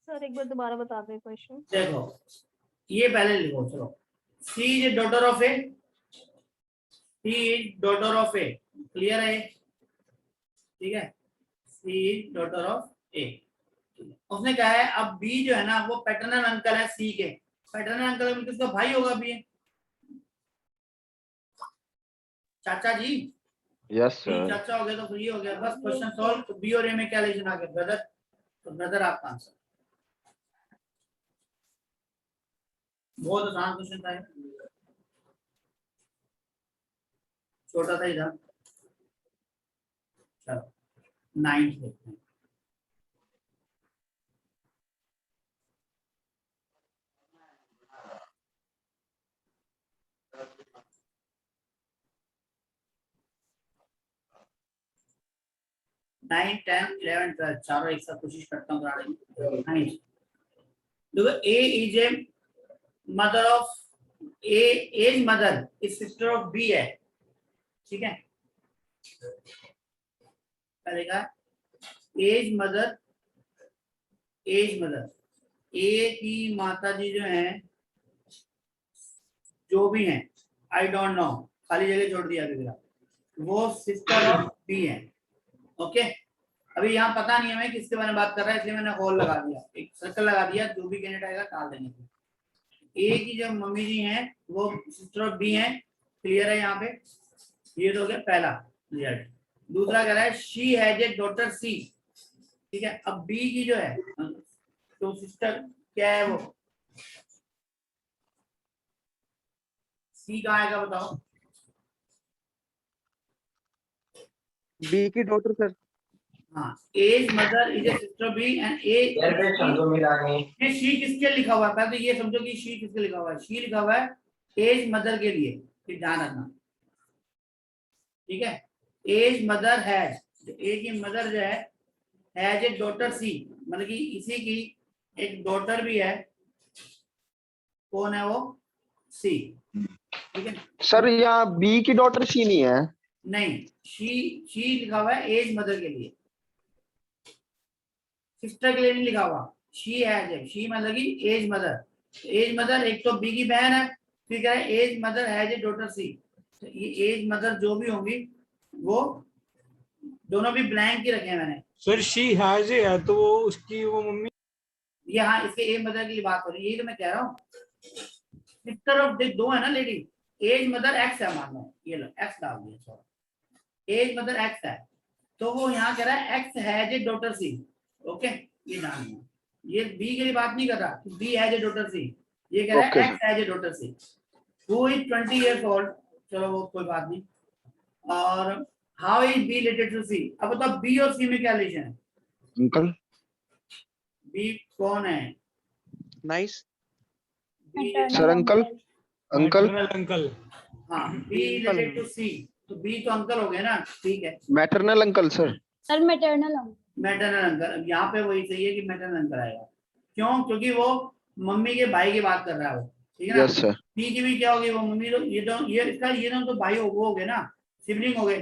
सर एक बार दोबारा बता दें क्वेश्चन। देखो ये पहले लिखो, चलो, C is daughter of A, C is daughter of A, clear है, ठीक है, C is daughter of A. उसने कहा है अब बी जो है ना वो पैटर्नल अंकल है सी के, पैटर्नल अंकल मतलब उसका भाई होगा बी, चाचा जी, यस बी सर। चाचा हो गया तो फिर ये हो गया, बस क्वेश्चन सॉल्व। तो बी और ए में क्या रिलेशन आ गया, ब्रदर, तो ब्रदर आपका आंसर, बहुत आसान क्वेश्चन था, छोटा था इधर। चलो 9th देखते हैं, 9, 10, 11, 12 चारों एक साथ कोशिश करता हूँ कराने की। 9 देखो A is A mother of A as mother is sister of B है, ठीक है। करेगा एज मदर ए की माता जी जो हैं जो भी हैं, आई डोंट नो, खाली जगह छोड़ दिया अभी वो सिस्टर ऑफ बी है। ओके, अभी यहाँ पता नहीं हमें किसके बारे में बात कर रहा है, इसलिए मैंने होल लगा दिया, एक सर्कल लगा दिया, जो भी कैंडिडेट आएगा डाल देंगे। ए की जो मम्मी जी हैं वो सिस्टर ऑफ बी हैं, क्लियर है यहाँ पे, ये तो हो गया पहला रिजल्ट। दूसरा कह रहा है शी हैज ए डॉटर सी, ठीक है। अब बी की जो है तो सिस्टर क्या है वो, सी कहाँ आएगा बताओ। बी की डॉटर सर। हाँ, as mother is a sister B and A she किसके लिखा हुआ है, पहले तो ये समझो कि शी किसके लिखा हुआ है, शी लिखा हुआ है एज मदर के लिए, फिर ध्यान रखना, ठीक है। एज मदर हैज, ए की मदर जो है हैज ए डॉटर सी, मतलब कि इसी की एक डॉटर भी है, कौन है वो, सी, ठीक है। सर यहाँ बी की डॉटर सी नहीं है। नहीं, शी लिखा हुआ है एज मदर के लिए, सिस्टर के लिए नहीं लिखा हुआ। शी हैज, शी मतलब कि एज मदर एक तो बी की बहन है, फिर क्या है A's mother has a daughter C, तो ये एज मदर जो भी होंगी वो दोनों भी ब्लैंक ही रखे हैं मैंने। सर शी हैज है तो वो उसकी वो मम्मी। ये हाँ, इसके एज मदर की बात हो रही है, यही तो मैं कह रहा हूँ। सिस्टर ऑफ दो है ना लेडी, एज मदर एक्स है, मान लो ये लो एक्स डाल दिया, सॉरी एज मदर एक्स है, तो वो यहाँ कह रहा है X has a daughter C. Okay, ये ध्यान रखना, ये बी के लिए बात नहीं कर रहा B has a daughter C, ये कह रहा है Okay. X has a daughter C who is 20 years old, चलो वो कोई बात नहीं। और how is B related to C, अब बताओ बी और सी में क्या रिलेशन है, अंकल बी कौन है, niece. B sir uncle uncle uncle. हाँ, बी रिलेटेड टू सी, तो बी तो अंकल हो गए ना, ठीक है। Maternal uncle sir. Sir maternal maternal uncle, अब यहाँ पे वही सही है कि मैटरनल अंकल आएगा, क्यों, क्योंकि वो मम्मी के भाई की बात कर रहा है वो, ठीक है ना। Yes sir. पी की भी क्या होगी वो मम्मी, तो ये इसका ये ना तो भाई हो गए ना, सिबलिंग हो गए,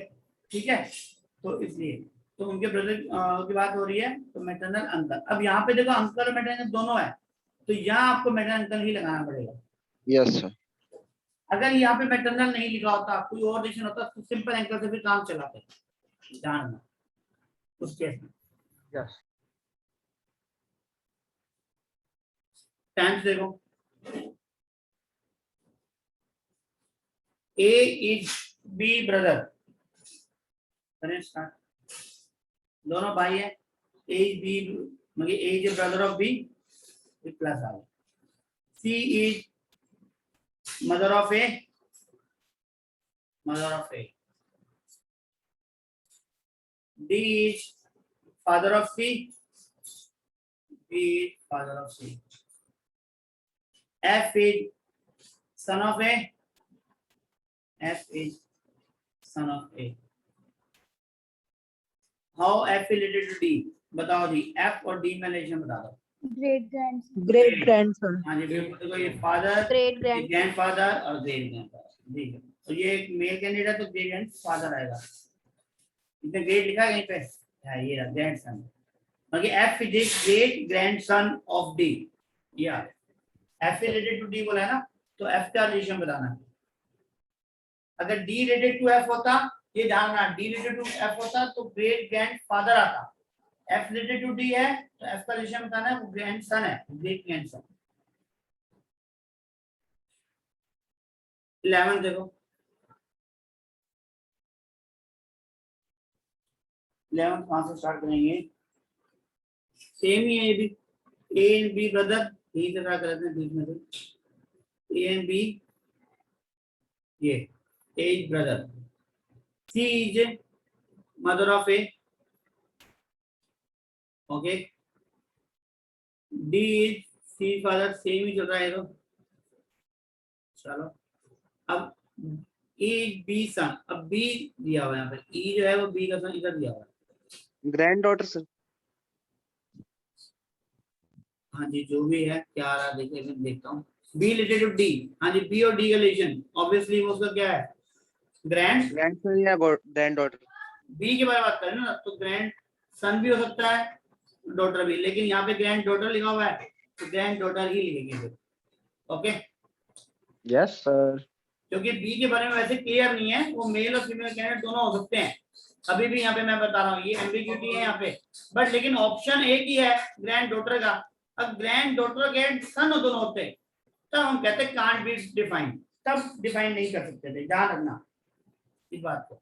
ठीक है। तो इसलिए तो उनके ब्रदर की बात हो रही है, तो मैटरनल अंकल। अब यहाँ पे देखो अंकल और मैटरनल दोनों है, तो यहाँ आपको मैटरनल अंकल ही लगाना पड़ेगा। Yes sir. अगर यहाँ पे मैटरनल नहीं लिखा होता, कोई और रिलेशन होता, तो सिंपल अंकल से फिर काम चलाते, ध्यान रखना उस केस में। यस। टेंस देखो, A is B brother, करें स्टार्ट, दोनों भाई है, A is B मतलब A is a brother of B, plus आ गया। C is mother of A, D is father of C, B is father of C, F is son of A, F is son of A. How F is related to D? बताओ जी, F और D में relation बता दो। Great grandson. हाँ जी बिल्कुल, देखो ये फादर, ग्रेट ग्रैंड ग्रैंडफादर और ग्रेट ग्रैंडफादर, ठीक है। तो ये एक मेल कैंडिडेट है तो ग्रेट ग्रैंडफादर आएगा, इसमें ग्रेट लिखा है कहीं पे, हाँ ये रहा ग्रैंडसन, मतलब F is a great grandson of D, या F is related to D बोला है ना, तो F का रिलेशन बताना है। अगर D रिलेटेड टू F होता, ये ध्यान रखना, D रिलेटेड टू F होता तो ग्रेट ग्रैंडफादर आता, F रिलेटेड टू D है तो F का रिलेशन बताना है, वो ग्रैंडसन है, ग्रेट ग्रैंडसन। 11 देखो, 11 कहाँ से स्टार्ट करेंगे, सेम ही है ये भी, A एंड B ब्रदर, यही से स्टार्ट करते हैं बीच में से, A एंड B, ये A is brother, C is mother of A, okay, D is C father, same ही चल रहा है तो, चलो अब E B सन, अब B दिया हुआ है यहाँ पे, E जो है वो B का सन इधर दिया हुआ है, ग्रैंड डॉटर सर। हाँ जी, जो भी है क्या आ रहा है देखिए, मैं देखता हूँ। बी रिलेटेड टू डी, हाँ जी, बी और डी का रिलेशन ऑब्वियसली वो उसका क्या है, ग्रैंड। ग्रैंड सन या ग्रैंड डॉटर। बी के बारे में बात करें ना, तो ग्रैंड सन भी हो सकता है, डॉटर भी, लेकिन यहाँ पे ग्रैंड डॉटर लिखा हुआ है तो ग्रैंड डॉटर ही लिखेंगे फिर। Okay, yes sir. क्योंकि बी के बारे में वैसे क्लियर नहीं है, वो मेल और फीमेल कैंडिडेट दोनों हो सकते हैं। अभी भी यहाँ पे मैं बता रहा हूँ, ये एम्बिग्यूटी है यहाँ पे, बट लेकिन ऑप्शन एक ही है ग्रैंड डॉटर का। अब ग्रैंड डॉटर ग्रैंड सन दोनों होते हैं, तब हम कहते हैं कांट बी डिफाइन, तब डिफाइन नहीं कर सकते थे, ध्यान रखना इस बात को।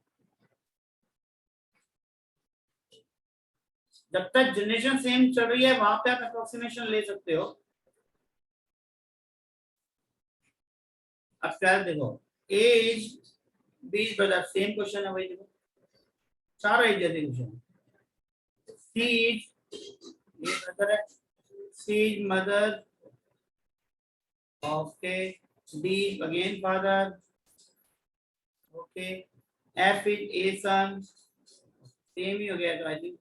जब तक जनरेशन सेम चल रही है वहां पे आप अप्रोक्सीमेशन ले सकते हो। अब क्या देखो, A's B brother, same question है वही, देखो चारों एज जैसे क्वेश्चन। सी इज, ये ब्रदर है, C is mother, okay, D again father, okay, F is a son, same ही हो गया तो आई थिंक।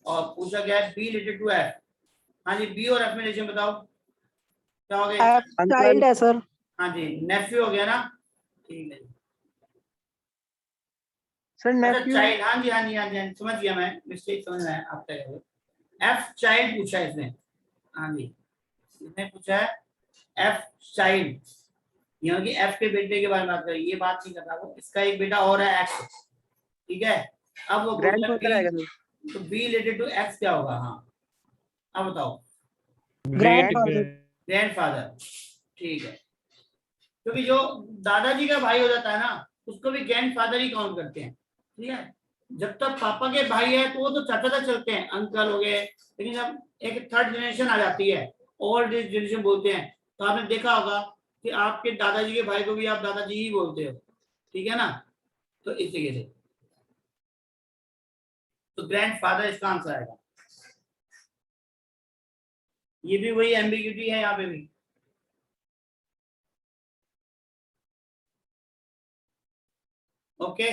और पूछा गया है बी रिलेटेड टू एफ, हाँ जी, बी और एफ में रिलेशन बताओ क्या हो गया। चाइल्ड है सर। हाँ जी, नेफ्यू हो गया ना, ठीक है सर अच्छा, नेफ्यू। चाइल्ड, हाँ जी हाँ जी हाँ जी हाँ जी, समझ गया मैं, मिस्टेक समझ रहा है आप क्या कह रहे हो। एफ चाइल्ड पूछा है इसने, हाँ जी इसने पूछा है एफ चाइल्ड, यानी कि एफ के बेटे के बारे में बात करें, ये बात नहीं करता वो, इसका एक बेटा और है एक्स, ठीक है। अब वो ग्रैंड फादर आएगा सर। तो बी रिलेटेड टू एक्स क्या होगा, हाँ अब बताओ। ग्रेट ग्रैंडफादर, ठीक है, क्योंकि जो दादाजी का भाई हो जाता है ना उसको भी ग्रैंडफादर ही काउंट करते हैं, ठीक है। जब तक पापा के भाई है तो वो तो चाचा तक चलते हैं, अंकल हो गए, लेकिन जब एक थर्ड जनरेशन आ जाती है, ओल्ड जनरेशन बोलते हैं, तो आपने देखा होगा कि आपके दादाजी के भाई को भी आप दादाजी ही बोलते हो, ठीक है ना। तो इस तरीके से तो ग्रैंडफादर इसका आंसर आएगा। ये भी वही एम्बिग्यूटी है यहाँ पे भी। ओके,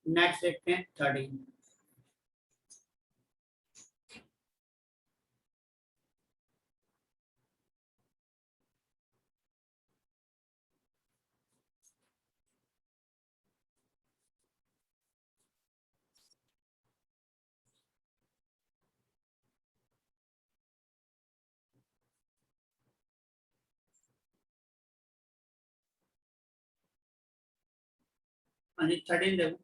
नेक्स्ट देखते हैं 13। हाँ जी 13 देखो,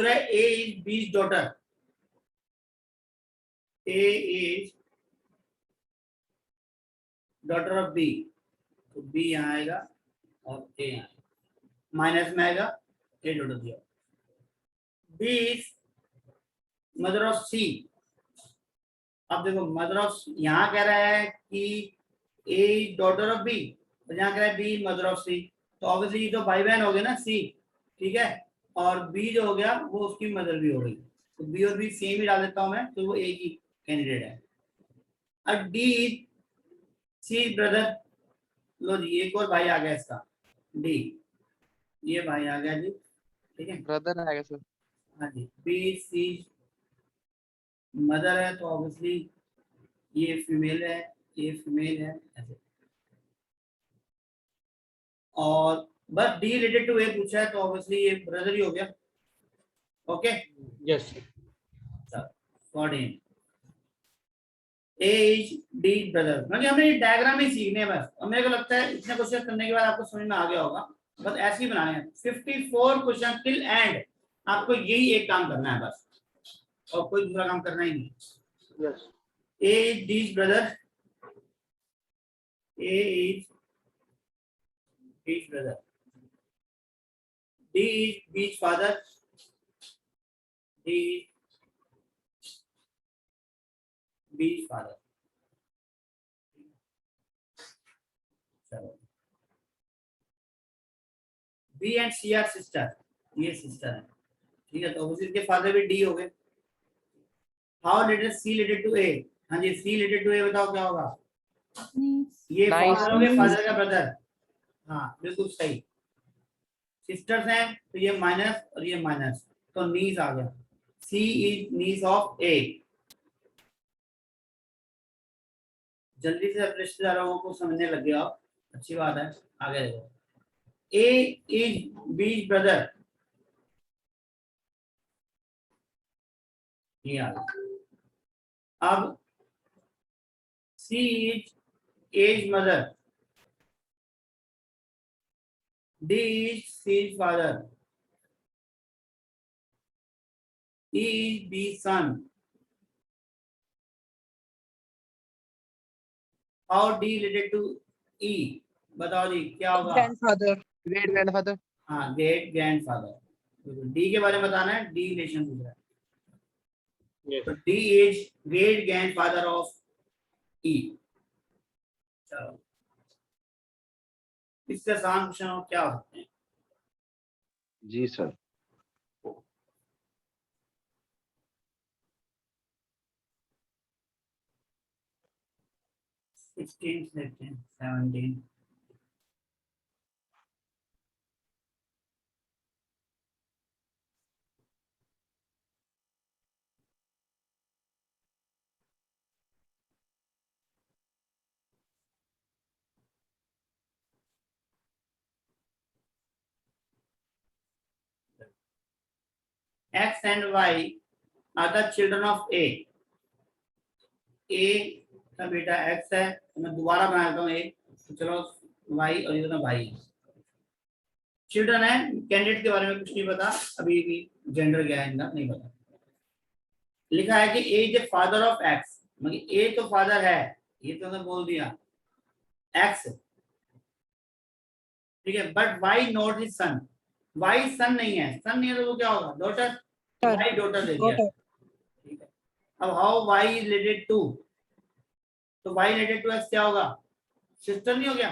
A is B's daughter, A is daughter of B, तो बी यहाँ आएगा और ए यहाँ माइनस में आएगा, ए डॉटर दिया। B is mother of C, अब देखो मदर ऑफ, यहाँ कह रहा है कि ए डॉटर ऑफ बी, और यहाँ कह रहा है बी मदर ऑफ सी, तो ऑब्वियसली ये तो भाई बहन हो गए ना सी, ठीक है, और बी जो हो गया वो उसकी मदर भी हो गई, तो बी और बी सेम ही डाल देता हूं मैं, तो वो एक ही कैंडिडेट है। अब डी सी ब्रदर, लो जी एक और भाई आ गया इसका, डी, ये भाई आ गया जी, ठीक है, ब्रदर आएगा सर। हाँ जी, बी सी मदर है तो ऑब्वियसली ये फीमेल है, ये फीमेल है ऐसे, और बस डी रिलेटेड टू ए पूछा है तो ऑब्वियसली ये ब्रदर ही हो गया। Okay, yes 14 A is D brother, मतलब हमें ये डायग्राम ही सीखने हैं बस, और मेरे को लगता है इतने क्वेश्चन करने के बाद आपको समझ में आ गया होगा, बस ऐसे ही बनाने हैं 54 क्वेश्चन टिल एंड, आपको यही एक काम करना है बस, और कोई दूसरा काम करना ही नहीं। Yes. A is D's brother, A is D's brother, D is B's father, D B's father, चलो B and C are sister, ये सिस्टर है, ठीक है, तो उसके फादर भी डी हो गए। How related C related to A, हाँ जी सी रिलेटेड टू ए बताओ क्या होगा, ये Nice. फादर हो गए, फादर का ब्रदर, हाँ बिल्कुल सही। सिस्टर्स हैं तो ये माइनस और ये माइनस, तो नीस आ गया। सी इज नीस ऑफ ए। जल्दी से अपने रिश्तेदारों को समझने लग गया आप, अच्छी बात है। आगे देखो, ए इज बीज ब्रदर, ये आ गया। अब C is A's mother, D is C's father, E is B son. How D related to E, बताओ जी क्या होगा? Grandfather, great grandfather. हाँ, ग्रेट ग्रैंडफादर। डी के बारे में बताना है, डी रिलेशन पूछ रहा है। Yes. तो D is great grandfather of E. चलो, इससे आसान क्वेश्चन क्या हो सकते हैं? जी सर। 16 देखते हैं, 17। X and Y are the children of A. A का बेटा X है, तो मैं दोबारा बना देता हूँ A, तो चलो Y और ये भाई। चिल्ड्रन है, कैंडिडेट के बारे में कुछ नहीं पता, अभी भी जेंडर क्या है इनका नहीं पता। लिखा है कि A is father of X, मतलब A तो फादर है, ये तो मैं बोल दिया X, ठीक है, but Y not his son. Y सन नहीं है, सन नहीं है तो वो क्या होगा? डॉटर। Y डॉटर दे दिया, ठीक है। अब how Y is related to, तो Y रिलेटेड टू X क्या होगा? सिस्टर नहीं हो गया?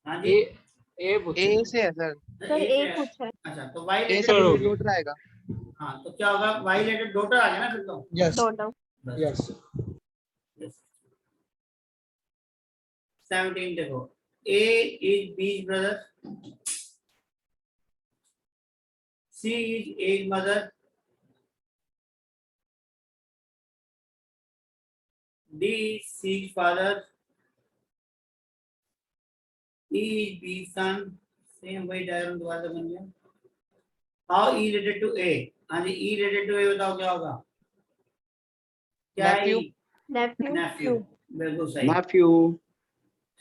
हाँ जी, ए ए से है सर, सर A ए से है। पूछा है। अच्छा, तो Y ए रिलेटेड, से डॉटर आएगा। हाँ तो क्या होगा? Y रिलेटेड डॉटर आ गया ना फिर तो। Yes. डॉटर। बस। Yes. Yes. 17 देखो, A is B's brother, C is A's mother, D is C's father, E is B's son, same वही डायग्राम दोबारा से बन गया। How E related to A, हाँ जी E related to A बताओ क्या होगा? क्या है Nephew. E? नेफ्यू। Nephew, बिल्कुल सही। Nephew.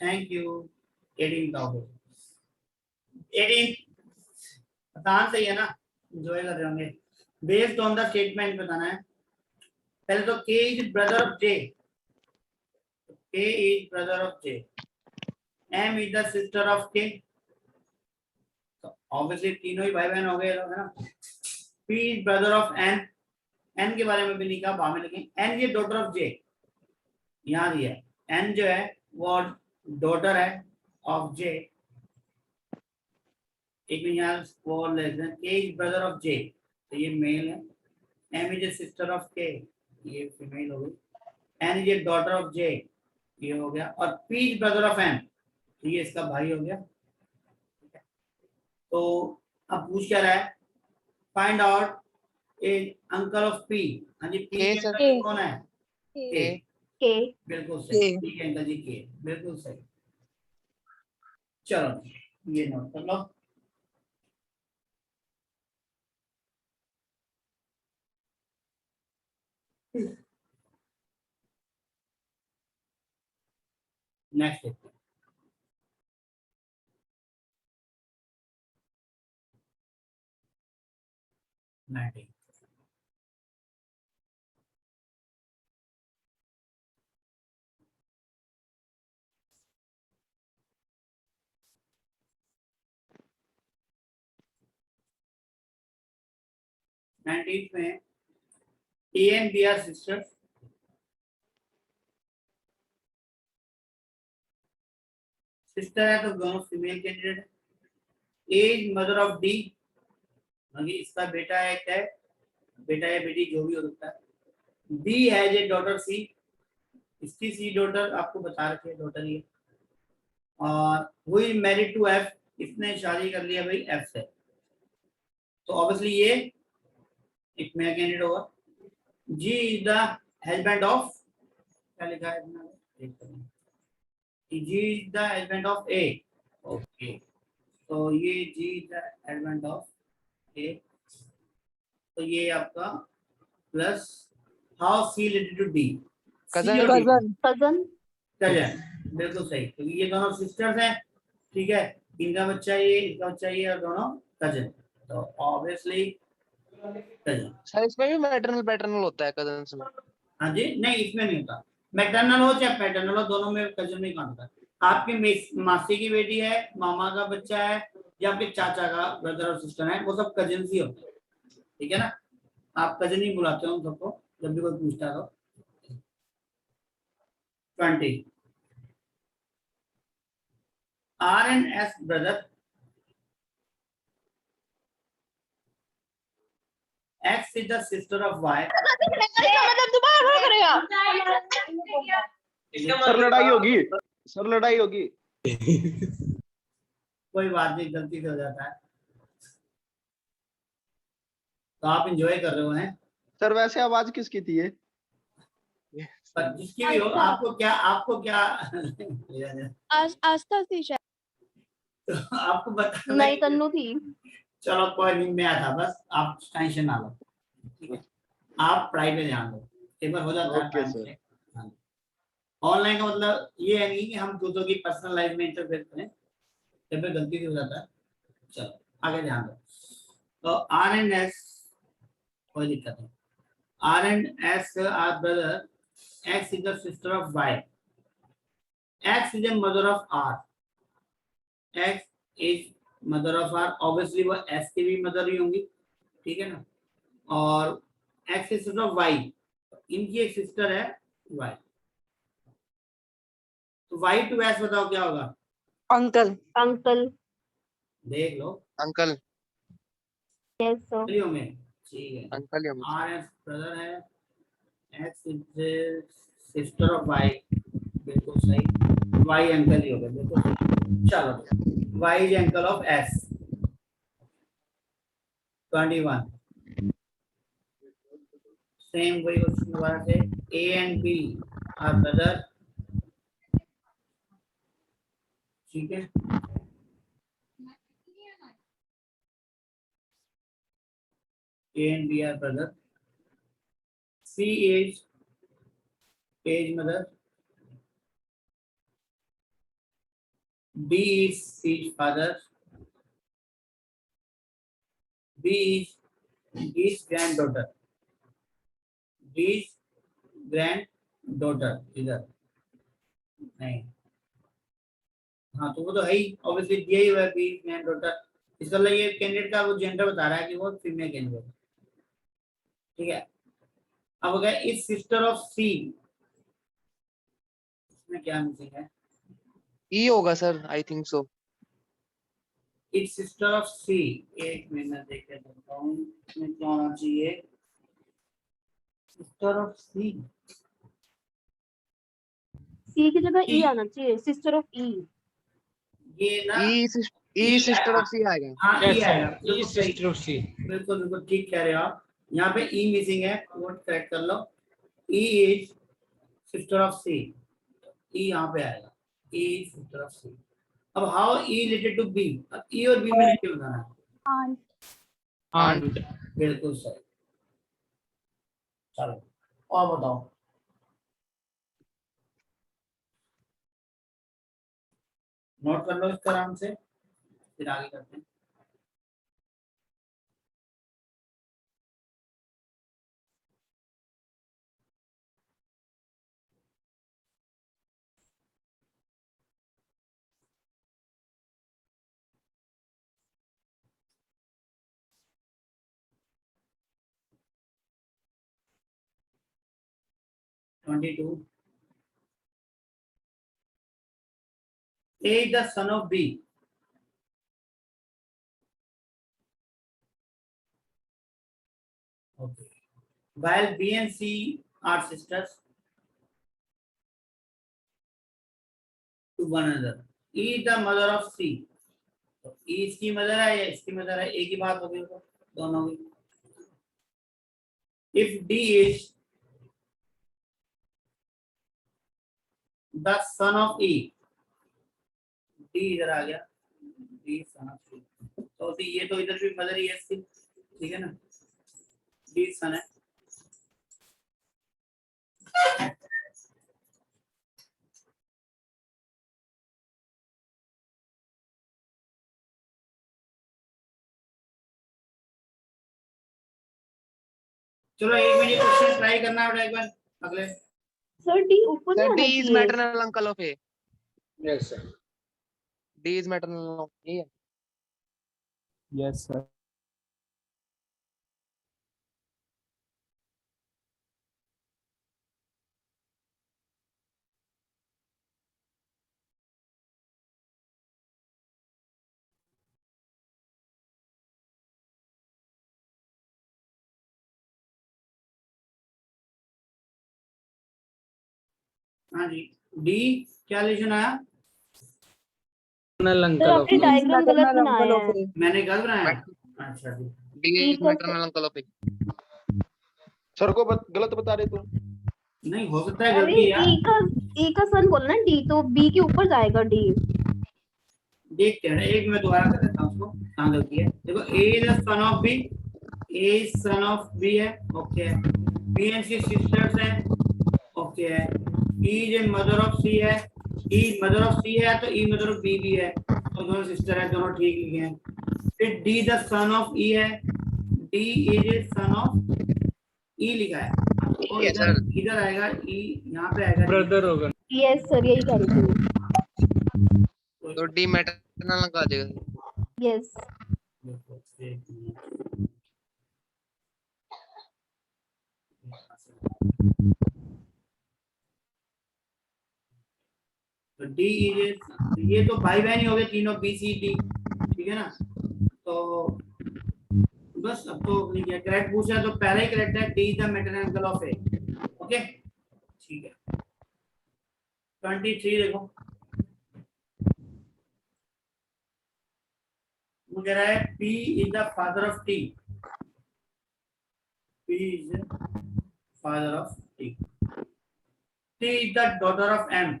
Thank you. 18 का हो, 18 आसान सही है ना, एंजॉय कर रहे होंगे। बेस्ड ऑन द स्टेटमेंट बताना है। पहले तो K is brother of J, K is brother of J, M is the sister of K, तो ऑब्वियसली तीनों ही भाई बहन हो गए है ना। P is brother of N, N के बारे में भी नहीं कहा, बाद में लिखें। N ये डॉटर ऑफ J, यहाँ दिया है N जो है वो डॉटर है ऑफ J। एक में यहाँ वो लिख दें K is brother of J, तो ये मेल है। M is sister of K, ये फीमेल हो गई। N is daughter of J, ये हो गया। और P is brother of N, तो ये इसका भाई हो गया। तो अब पूछ क्या रहा है? Find out A uncle of P। हाँ जी, P K के सर। अंकल कौन है? K। के। बिल्कुल सही, K। ठीक है अंकल जी, K बिल्कुल सही। चलो ये नोट कर लो। नेक्स्ट देखते हैं। मैटिंग में A and B are sisters, sister है तो दोनों फीमेल कैंडिडेट है। A is mother of D, इसका बेटा है, क्या है? बेटा या बेटी जो भी हो सकता है। B has a daughter C, इसकी C डॉटर आपको बता रखे डॉटर ही है। और who is married to F, इसने शादी कर लिया भाई एफ से, तो ऑब्वियसली ये एक मेल कैंडिडेट होगा। G is the husband of, क्या लिखा है इसमें, G is the husband of A. Okay, तो ये G is the husband of A, तो ये आपका plus how C related to D, Cousin. cousin cousin, बिल्कुल सही, क्योंकि ये दोनों सिस्टर्स हैं, ठीक है, इनका बच्चा ये, इसका बच्चा ये, और दोनों कजन, तो ऑब्वियसली कजन। सर इसमें भी मैटरनल पैटर्नल होता है कजन्स में? हाँ जी, नहीं इसमें नहीं होता, मैटरनल हो चाहे पैटर्नल हो, दोनों में कजन नहीं काउंट होता। आपकी मासी की बेटी है, मामा का बच्चा है, या आपके चाचा का ब्रदर और सिस्टर है, वो सब कजन ही होते हैं, ठीक है ना, आप कजन ही बुलाते हो उन सबको जब भी कोई पूछता है तो। 20 R and S brother, X is the sister of Y। Sir लड़ाई होगी, सर लड़ाई होगी। कोई बात नहीं, गलती से हो जाता है, तो आप एंजॉय कर रहे हो हैं, सर वैसे आवाज किसकी थी ये? पर जिसकी भी हो, आपको क्या आस्था थी शायद। आपको बता नहीं तन्नू थी। चलो कोई नहीं, मैं था, बस आप टेंशन ना लो, ठीक है, आप पढ़ाई पे ध्यान दो, एक बार हो जाता है ओके time सर। से। ऑनलाइन का मतलब ये है नहीं कि हम दूसरों की पर्सनल लाइफ में इंटरफेयर करें, जब भी गलती से हो जाता है। चलो आगे ध्यान दो, तो आर एंड एस कोई दिक्कत नहीं, R and S are brother, X is the sister of Y, X is the mother of R, X is mother of R, obviously वो एस की भी मदर ही होंगी, ठीक है ना, और X is sister of Y, इनकी एक सिस्टर है वाई, तो वाई टू एस बताओ क्या होगा, अंकल अंकल देख लो, अंकल। यस सर चलिए होंगे, ठीक है, अंकल ही होंगे। आर एस ब्रदर है, X is sister of Y, बिल्कुल सही, वाई अंकल ही होगा, बिल्कुल सही। चलो Y is uncle of S. 21 same वही क्वेश्चन दोबारा से, A and B are brother, ठीक है, A and B are brother, C is mother, D is C's father, B is D's granddaughter, D's granddaughter इधर नहीं, हाँ तो वो तो है ही, ऑब्वियसली दिया ही हुआ है B granddaughter, इसका मतलब ये कैंडिडेट का वो जेंडर बता रहा है कि वो फीमेल कैंडिडेट, ठीक है। अब अगर इस सिस्टर ऑफ सी, इसमें क्या मिसिंग है, ई होगा sir, I think so. It's sister of C, एक मिनट देख के देखता हूँ इसमें क्या होना चाहिए, सिस्टर ऑफ सी, सी की जगह ई आना चाहिए, सिस्टर ऑफ ई। ये ना ई सिस्टर ऑफ सी आएगा। हाँ Yes, ई sir. आएगा, He बिल्कुल is सही, sister of C. बिल्कुल बिल्कुल ठीक कह रहे हो आप, यहाँ पे ई मिसिंग है, नोट करेक्ट कर लो, E is sister of C, E यहाँ पे आएगा, ई सिस्टर ऑफ सी। अब how E related to B, अब ई और बी में रिलेशन बताना है, आंट Aunt. बिल्कुल सही। चलो और बताओ, नोट कर लो इसका आराम से, फिर आगे करते हैं। A is the son of B. Okay. While B and C are sisters to one another. E is the mother of C. तो ई इसकी मदर है या इसकी मदर है, एक ही बात होगी, तो दोनों की। If D is the son of E, D इधर आ गया, डी सन ऑफ ई, तो ये तो इधर भी मदर ही है इसकी, ठीक है ना, डी सन है। चलो एक मिनट क्वेश्चन ट्राई करना है एक बार अगले। सर डी ऊपर सर नहीं डी आना इज चाहिए। Maternal uncle of A, yes sir, D is maternal of A. Yes, sir. हाँ जी, डी क्या लिखना आया? मैटरनल सर अंकल ऑफ आपने डायग्राम गलत बनाया है। मैंने गलत बनाया? अच्छा जी, D is maternal uncle of A. Sir को गलत बता रहे तुम। नहीं हो सकता है अरे गलती है, ई का सन बोलना डी, तो बी के ऊपर जाएगा डी। देखते हैं, एक मैं दोबारा कर देता हूँ उसको, कहाँ गलती है। देखो A is son of B, A son of B है, ओके है। बी एंड सी सिस्टर्स हैं, ओके है। E is mother of C है, ई मदर ऑफ सी है तो ई मदर ऑफ बी भी है, तो दोनों सिस्टर है, दोनों ठीक लिखे हैं। फिर डी द सन ऑफ ई है, डी इज सन ऑफ ई लिखा है, तो Yes, इधर sir. इधर आएगा ई, यहाँ पे आएगा D। ब्रदर होगा। यस सर, यही कह रही थी। तो डी मैटरनल अंकल आ जाएगा। यस तो डी इज, ये तो भाई बहन ही हो गए तीनों, बी सी डी, ठीक है ना। तो बस अब तो करेक्ट पूछा है तो पहला ही करेक्ट है, D the maternal uncle of A, okay ठीक है। 23 देखो, वो कह रहा है P is the father of T, P is father of T, T is the daughter of M,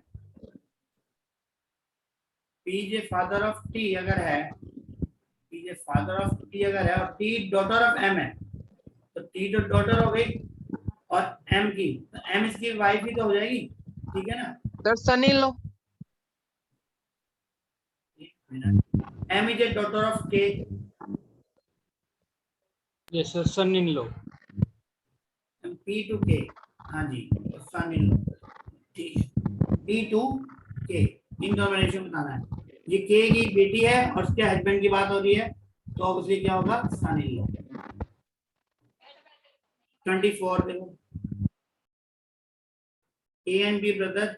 P is father of T अगर है, P is father of T अगर है और टी डॉटर ऑफ एम है, तो T तो daughter हो गई और एम की, तो एम इसकी वाइफ ही तो हो जाएगी, ठीक है ना। Sir son in law. M is a daughter of K, yes sir, son in law. P to K, हाँ जी, सन इन लो, ठीक है, पी टू के, इन कॉम्बिनेशन बताना है। ये के की बेटी है और उसके हस्बैंड की बात हो रही है, तो ऑब्वियसली क्या होगा, सन इन लो। 24 देखो, A and B brother,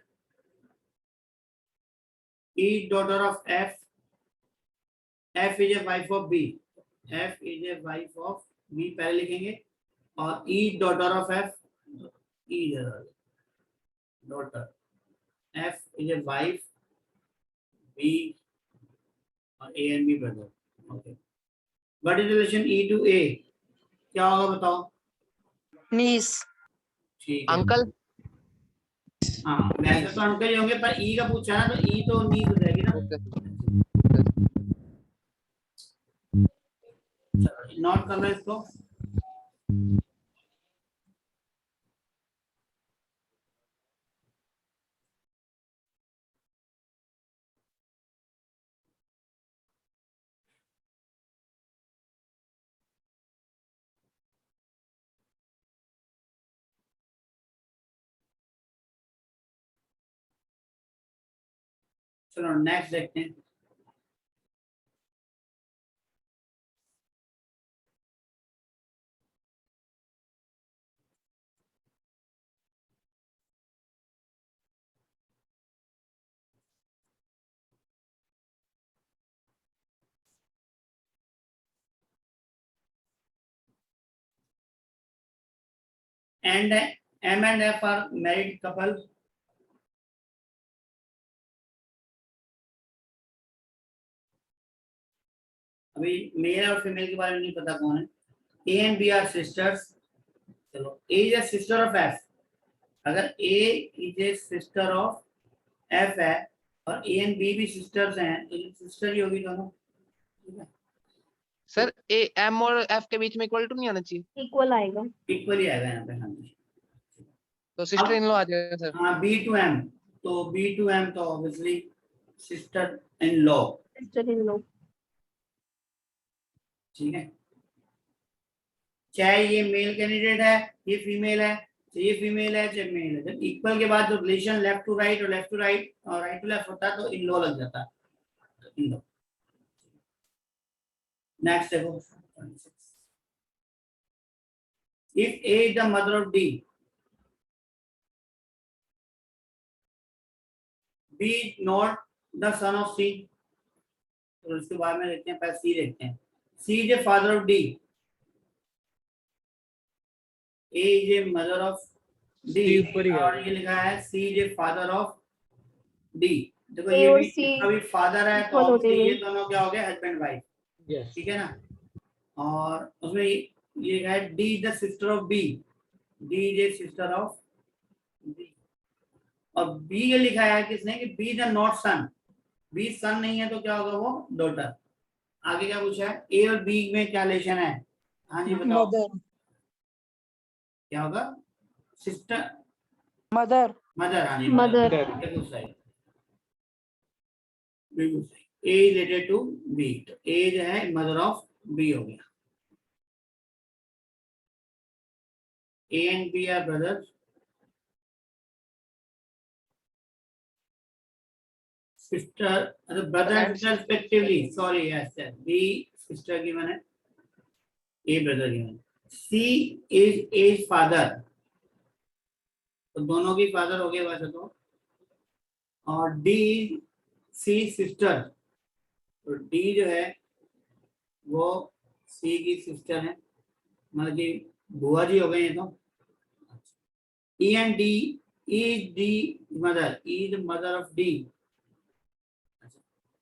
E daughter of F, F is a wife of B, F is a wife of B पहले लिखेंगे, और E daughter of F, E daughter, F is a wife, B और A and B brother, okay. What is relation E to A? क्या होगा बताओ? नीस। ठीक है, uncle. हाँ वैसे तो अंकल ही होंगे, पर E का पूछा ना, तो E तो नीस हो जाएगी ना। नोट करना इसको। चलो नेक्स्ट देखते हैं। And M and F are married couple. अभी मेल और फीमेल के बारे में नहीं पता कौन है। A and B are sisters. चलो A is a sister of F. अगर A is a sister of F है और ए एंड बी भी सिस्टर्स हैं तो सिस्टर ही होगी दोनों, ठीक है। सर ए एम और एफ के बीच में इक्वल टू नहीं आना चाहिए, इक्वल आएगा। इक्वल ही आएगा यहाँ पे। हाँ जी, तो सिस्टर इन लॉ आ जाएगा सर। हाँ बी टू एम, तो बी टू एम तो obviously sister in law, sister in law. ठीक है। चाहे ये मेल कैंडिडेट है, ये फीमेल है, तो ये फीमेल है चाहे मेल है, जब इक्वल के बाद जो रिलेशन लेफ्ट टू राइट और लेफ्ट टू राइट और राइट टू लेफ्ट होता है तो इन लॉ लग जाता है, तो इन लॉ। नेक्स्ट देखो, if A is the mother of D, B is not the son of C, तो इसके बाद में देखते हैं, पहले सी देखते हैं। C is A father of D, A is a mother of D ऊपर ही और है। ये लिखा है C is a father of D। देखो A ये और भी C इसका भी फादर है तो equal हो obviously ये जाएंगे। दोनों क्या हो गए, हस्बैंड वाइफ, Yes. ठीक है ना। और उसमें ये लिखा है D is the sister of B, D is a sister of B। और B ये लिखा है किसने कि B is not son, B son नहीं है तो क्या होगा, वो डॉटर। आगे क्या पूछा है, A और B में क्या रिलेशन है, हाँ जी बताओ क्या होगा, सिस्टर मदर मदर, हाँ जी Mother। बिल्कुल सही, बिल्कुल सही। ए रिलेटेड टू बी, तो ए जो है मदर ऑफ बी हो गया। A and B are brothers, sister, brother and sister respectively, sorry yes yes, B sister given है, A brother given. C is as father, तो दोनों की फादर हो गए वैसे तो। और डी सी सिस्टर, तो डी जो है वो सी की सिस्टर है, मतलब कि बुआ जी हो गए हैं। तो E and D, is D mother, is mother of D,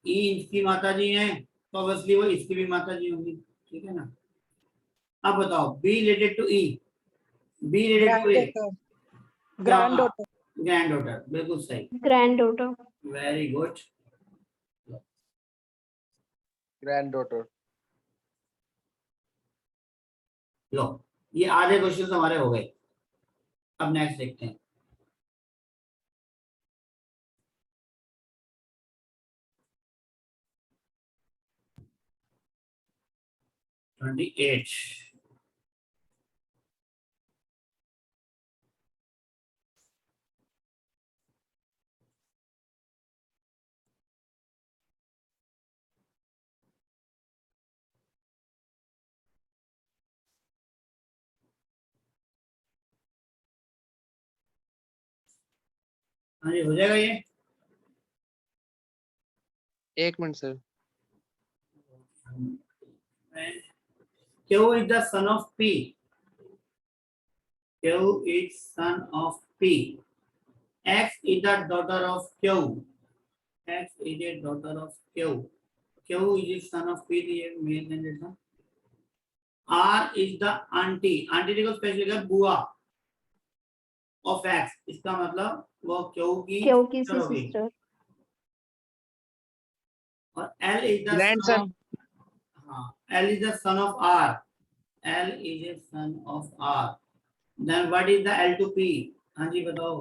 E इसकी माता जी हैं तो ऑब्वियसली वो इसकी भी माता जी होंगी, ठीक है ना। अब बताओ B related to E, B related to A, grand daughter grand daughter, बिल्कुल सही, grand daughter. Very good. Grand daughter. लो ये आधे क्वेश्चन हमारे हो गए। अब नेक्स्ट देखते हैं। ट्वेंटी 28। हाँ जी हो जाएगा ये। एक minute sir. Q is the son of P, Q is son of P, X is the daughter of Q, X is a daughter of Q, Q is the son of P, ये male candidate था। R is the auntie, aunty देखो special लिखा बुआ of X, इसका मतलब वो Q की sister होगी। सिस्टर। और L is the Grandson. son of, हाँ L is the son of R, L is a son of R, then what is the L to P, हाँ जी बताओ।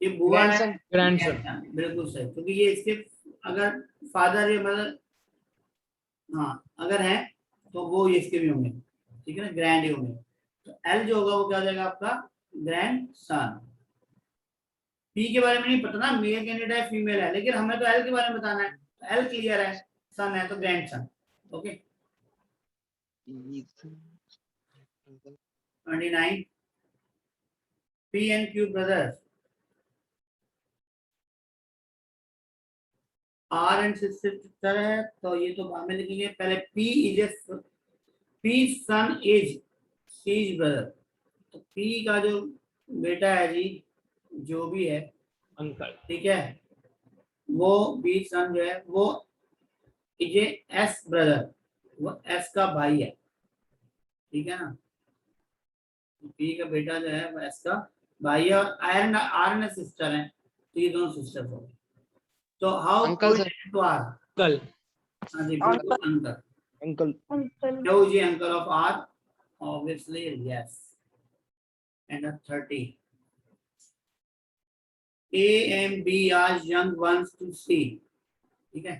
ये बुआ है, Grandson. बिल्कुल सही, क्योंकि ये इसके अगर फादर या मदर हाँ अगर है तो वो इसके भी होंगे, ठीक है ना, ग्रैंड ही होंगे। तो एल जो होगा वो क्या हो जाएगा आपका, ग्रैंड सन। पी के बारे में नहीं पता ना, मेल कैंडिडेट है फीमेल है, लेकिन हमें तो एल के बारे में बताना है। तो एल क्लियर है, सन है तो grandson. Okay 29 P and Q brothers, R and sister है तो ये तो बाद में लिखेंगे। पहले P is A, P son is C is brother, तो पी का जो बेटा है जी जो भी है Uncle. ठीक है, वो बी सन जो है वो इज ए एस ब्रदर, वो एस का भाई है, ठीक है ना। पी का बेटा जो है वो एस का भाई है, और आर एन सिस्टर है, तो ये दोनों सिस्टर हो गए। तो how uncle sir. To R, कल हाँ जी बिल्कुल अंकल, अंकल अंकल जो G uncle of R, obviously yes. And 30 A and B are young ones to see, ठीक है।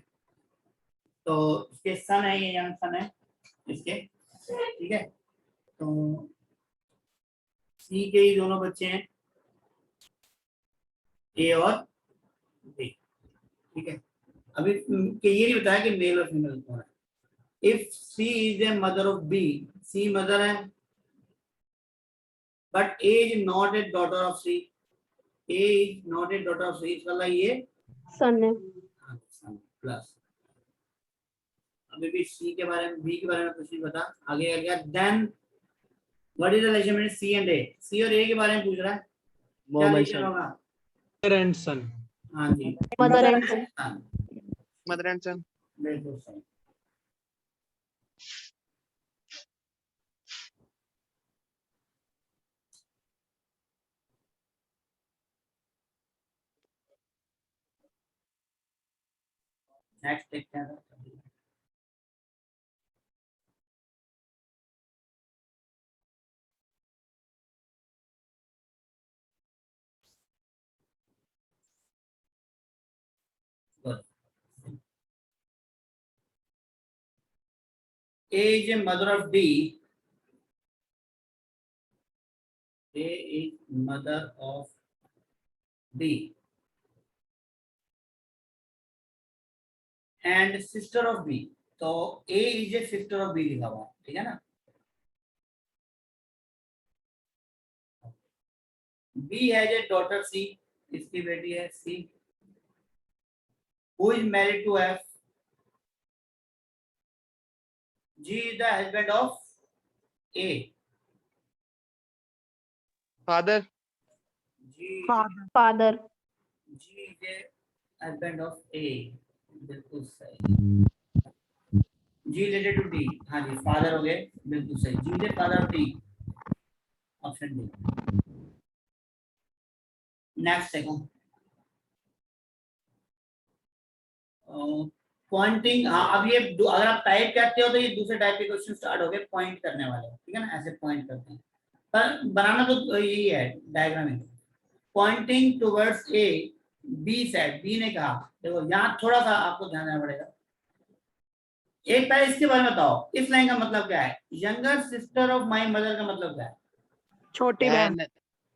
तो इसके सन है, ये यंग सन है इसके, ठीक है। तो सी के ही दोनों बच्चे हैं, ए और बी, ठीक है। अभी के ये नहीं बताया कि मेल और फीमेल कौन है। If C is A mother of B, C mother है, but A is not a daughter of C, A is not a daughter of C, इसका ये सन है। प्लस। अभी भी सी के बारे में, बी के बारे में कुछ नहीं पता, आगे आ गया। Then what is the relation between C and A, C और ए के बारे में पूछ रहा है, क्या रिलेशन होगा? Mother and son. हाँ जी, mother and son. Son, mother and son. बिल्कुल सही। नेक्स्ट देखते हैं। A is a mother of D. A is mother of B and sister of B. तो A is a sister of B लिखा हुआ है, ठीक है ना। B has a daughter C, इसकी बेटी है C, who is married to F. G is the husband of A. Father. G father. G is a husband of A. बिल्कुल सही। G related to D, हाँ जी फादर हो गए, बिल्कुल सही। G is a father of D, option D. Next देखो, Poynting. हाँ अब ये अगर आप टाइप करते हो तो ये दूसरे टाइप के क्वेश्चन स्टार्ट हो गए, पॉइंट करने वाले, ठीक है ना, ऐसे पॉइंट करते हैं, पर बनाना तो यही है diagramming. Pointing towards A, B said, B ने कहा, देखो यहाँ थोड़ा सा आपको ध्यान देना पड़ेगा। एक पहले इसके बारे में बताओ, इस लाइन का मतलब क्या है? Younger sister of my mother का मतलब क्या है? छोटी बहन।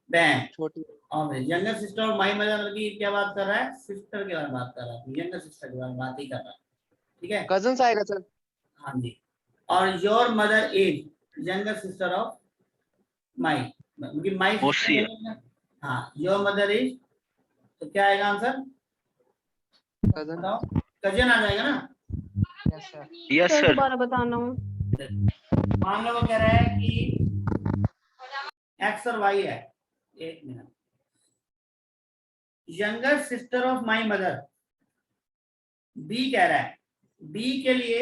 बहन। छोटी। और younger sister of my mother की क्या बात कर रहा है? सिस्टर के बारे में बात कर रहा है, यंगर सिस्टर के बारे में बात ही कर रहा है, ठीक है। कजन्स आएगा सर। हाँ जी। और your mother is younger sister of my, क्योंकि माय सिस्टर, हाँ योर मदर इज, तो क्या आएगा आंसर? कजन। बताओ, कजन आ जाएगा ना। Yes sir. Yes sir. दोबारा बताना हूँ। मान लो वो कह रहा है कि एक्स और वाई है, एक मिनट। Younger sister of my mother, B कह रहा है, बी के लिए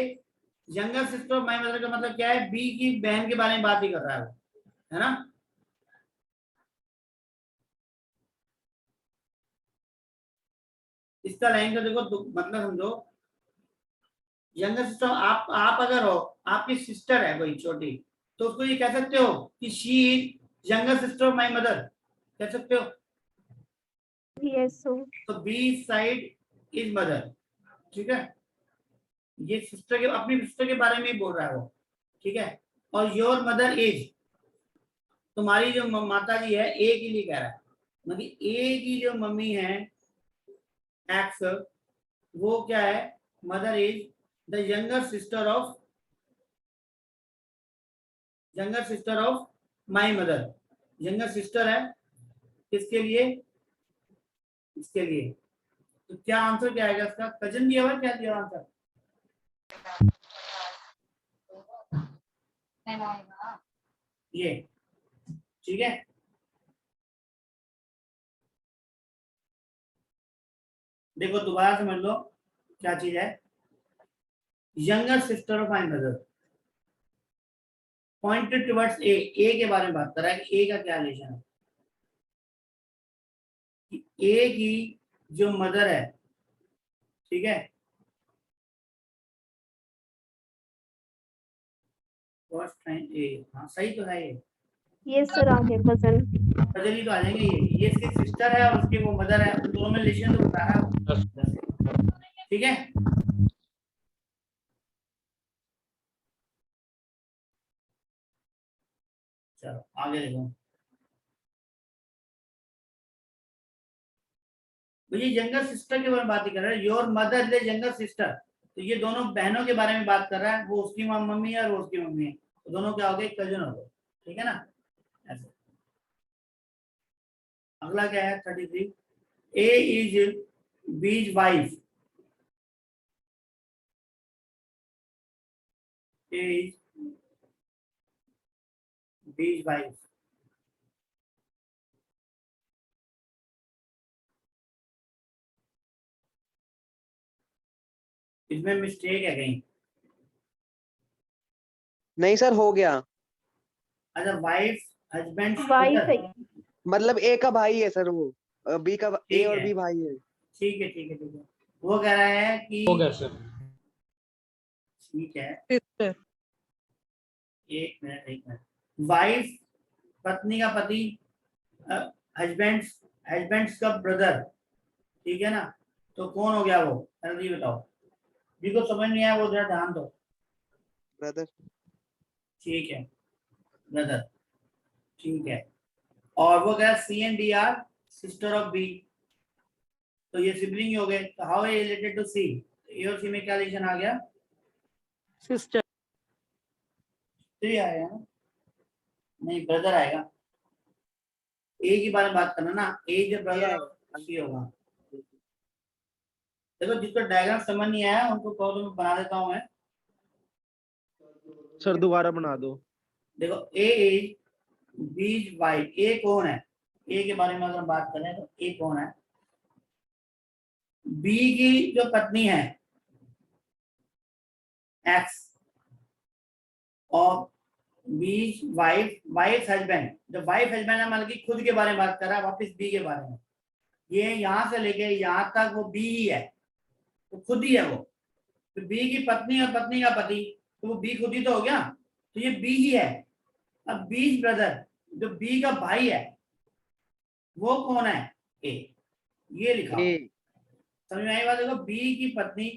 younger sister of my mother का मतलब क्या है? बी की बहन के बारे में बात ही कर रहा है वो, है ना। इसका लाइन का देखो मतलब समझो, यंगर सिस्टर, आप अगर हो, आपकी सिस्टर है कोई छोटी, तो उसको ये कह सकते हो कि she is younger sister of my mother, कह सकते हो। Yes sir. तो बी साइड इज मदर, ठीक है। ये सिस्टर के, अपनी सिस्टर के बारे में ही बोल रहा है वो, ठीक है। और योर मदर इज, तुम्हारी जो माता जी है, ए के लिए कह रहा है, मतलब ए की जो मम्मी है एक्स, वो क्या है? Mother is the younger sister of my mother, younger sister है किसके लिए? इसके लिए। तो क्या आंसर क्या आएगा इसका? कजन दिया हुआ, क्या दिया आंसर? ये, ठीक है। देखो दोबारा समझ लो क्या चीज है। Younger sister of my mother, pointed towards a के बारे में बात कर रहा है कि ए का क्या रिलेशन है। ए की जो मदर है, ठीक है, ए, हाँ सही तो है ये सर आ गया कजन। कजन तो आ जाएंगे। ये इसकी सिस्टर है और उसकी वो मदर है, उन दोनों में रिलेशन तो बता रहा है, ठीक है। चलो आगे देखो, ये यंगर सिस्टर के बारे में बात ही कर रहा है। Your mother is younger sister, तो ये दोनों बहनों के बारे में बात कर रहा है। वो उसकी मम्मी है और वो उसकी मम्मी है, तो दोनों क्या हो गए, कजन हो गए, ठीक है ना। ऐसे अगला क्या है 33, ए इज बीज वाइफ, ए इज बीज वाइफ, इसमें मिस्टेक है कहीं। नहीं सर, हो गया। अच्छा, वाइफ हस्बैंड, वाइफ है। मतलब ए का भाई है सर वो, बी का, ए ठीक और है। बी भाई है। ठीक है ठीक है ठीक है, वो कह रहा है कि हो गया सर। ठीक है, सिस्टर, एक मिनट, वाइफ पत्नी का पति, हस्बैंड्स का ब्रदर, ठीक है ना। तो कौन हो गया वो, जल्दी बताओ, जिसको समझ नहीं आया वो जरा ध्यान दो। ब्रदर। ठीक है, ब्रदर, ठीक है। और वो क्या, C and D are sister of B, तो ये सिबलिंग ही हो गए। तो how A related to C, A और सी में क्या रिलेशन आ गया, सिस्टर, थ्री आएगा ना, नहीं ब्रदर आएगा। ए की बारे में बात करना ना, ए जो ब्रदर ऑफ सी होगा। देखो जिसको डायग्राम समझ नहीं आया उनको कहो तो मैं बना देता हूं मैं। सर दोबारा बना दो। देखो ए इज बीज वाइफ, ए कौन है, ए के बारे में अगर बात करें तो ए कौन है, बी की जो पत्नी है एक्स, और बीज वाइफ, वाइफ हस्बैंड, जो वाइफ हस्बैंड है मतलब कि खुद के बारे में बात कर रहा है, वापस बी के बारे में। ये यहां से लेके यहां तक वो बी ही है, वो खुद ही है वो। तो बी की पत्नी और पत्नी का पति, तो वो बी खुद ही तो हो गया, तो ये बी ही है। अब बीज ब्रदर, जो बी का भाई है वो कौन है, ए, ये लिखा हो। समझ में आई बात। देखो बी की पत्नी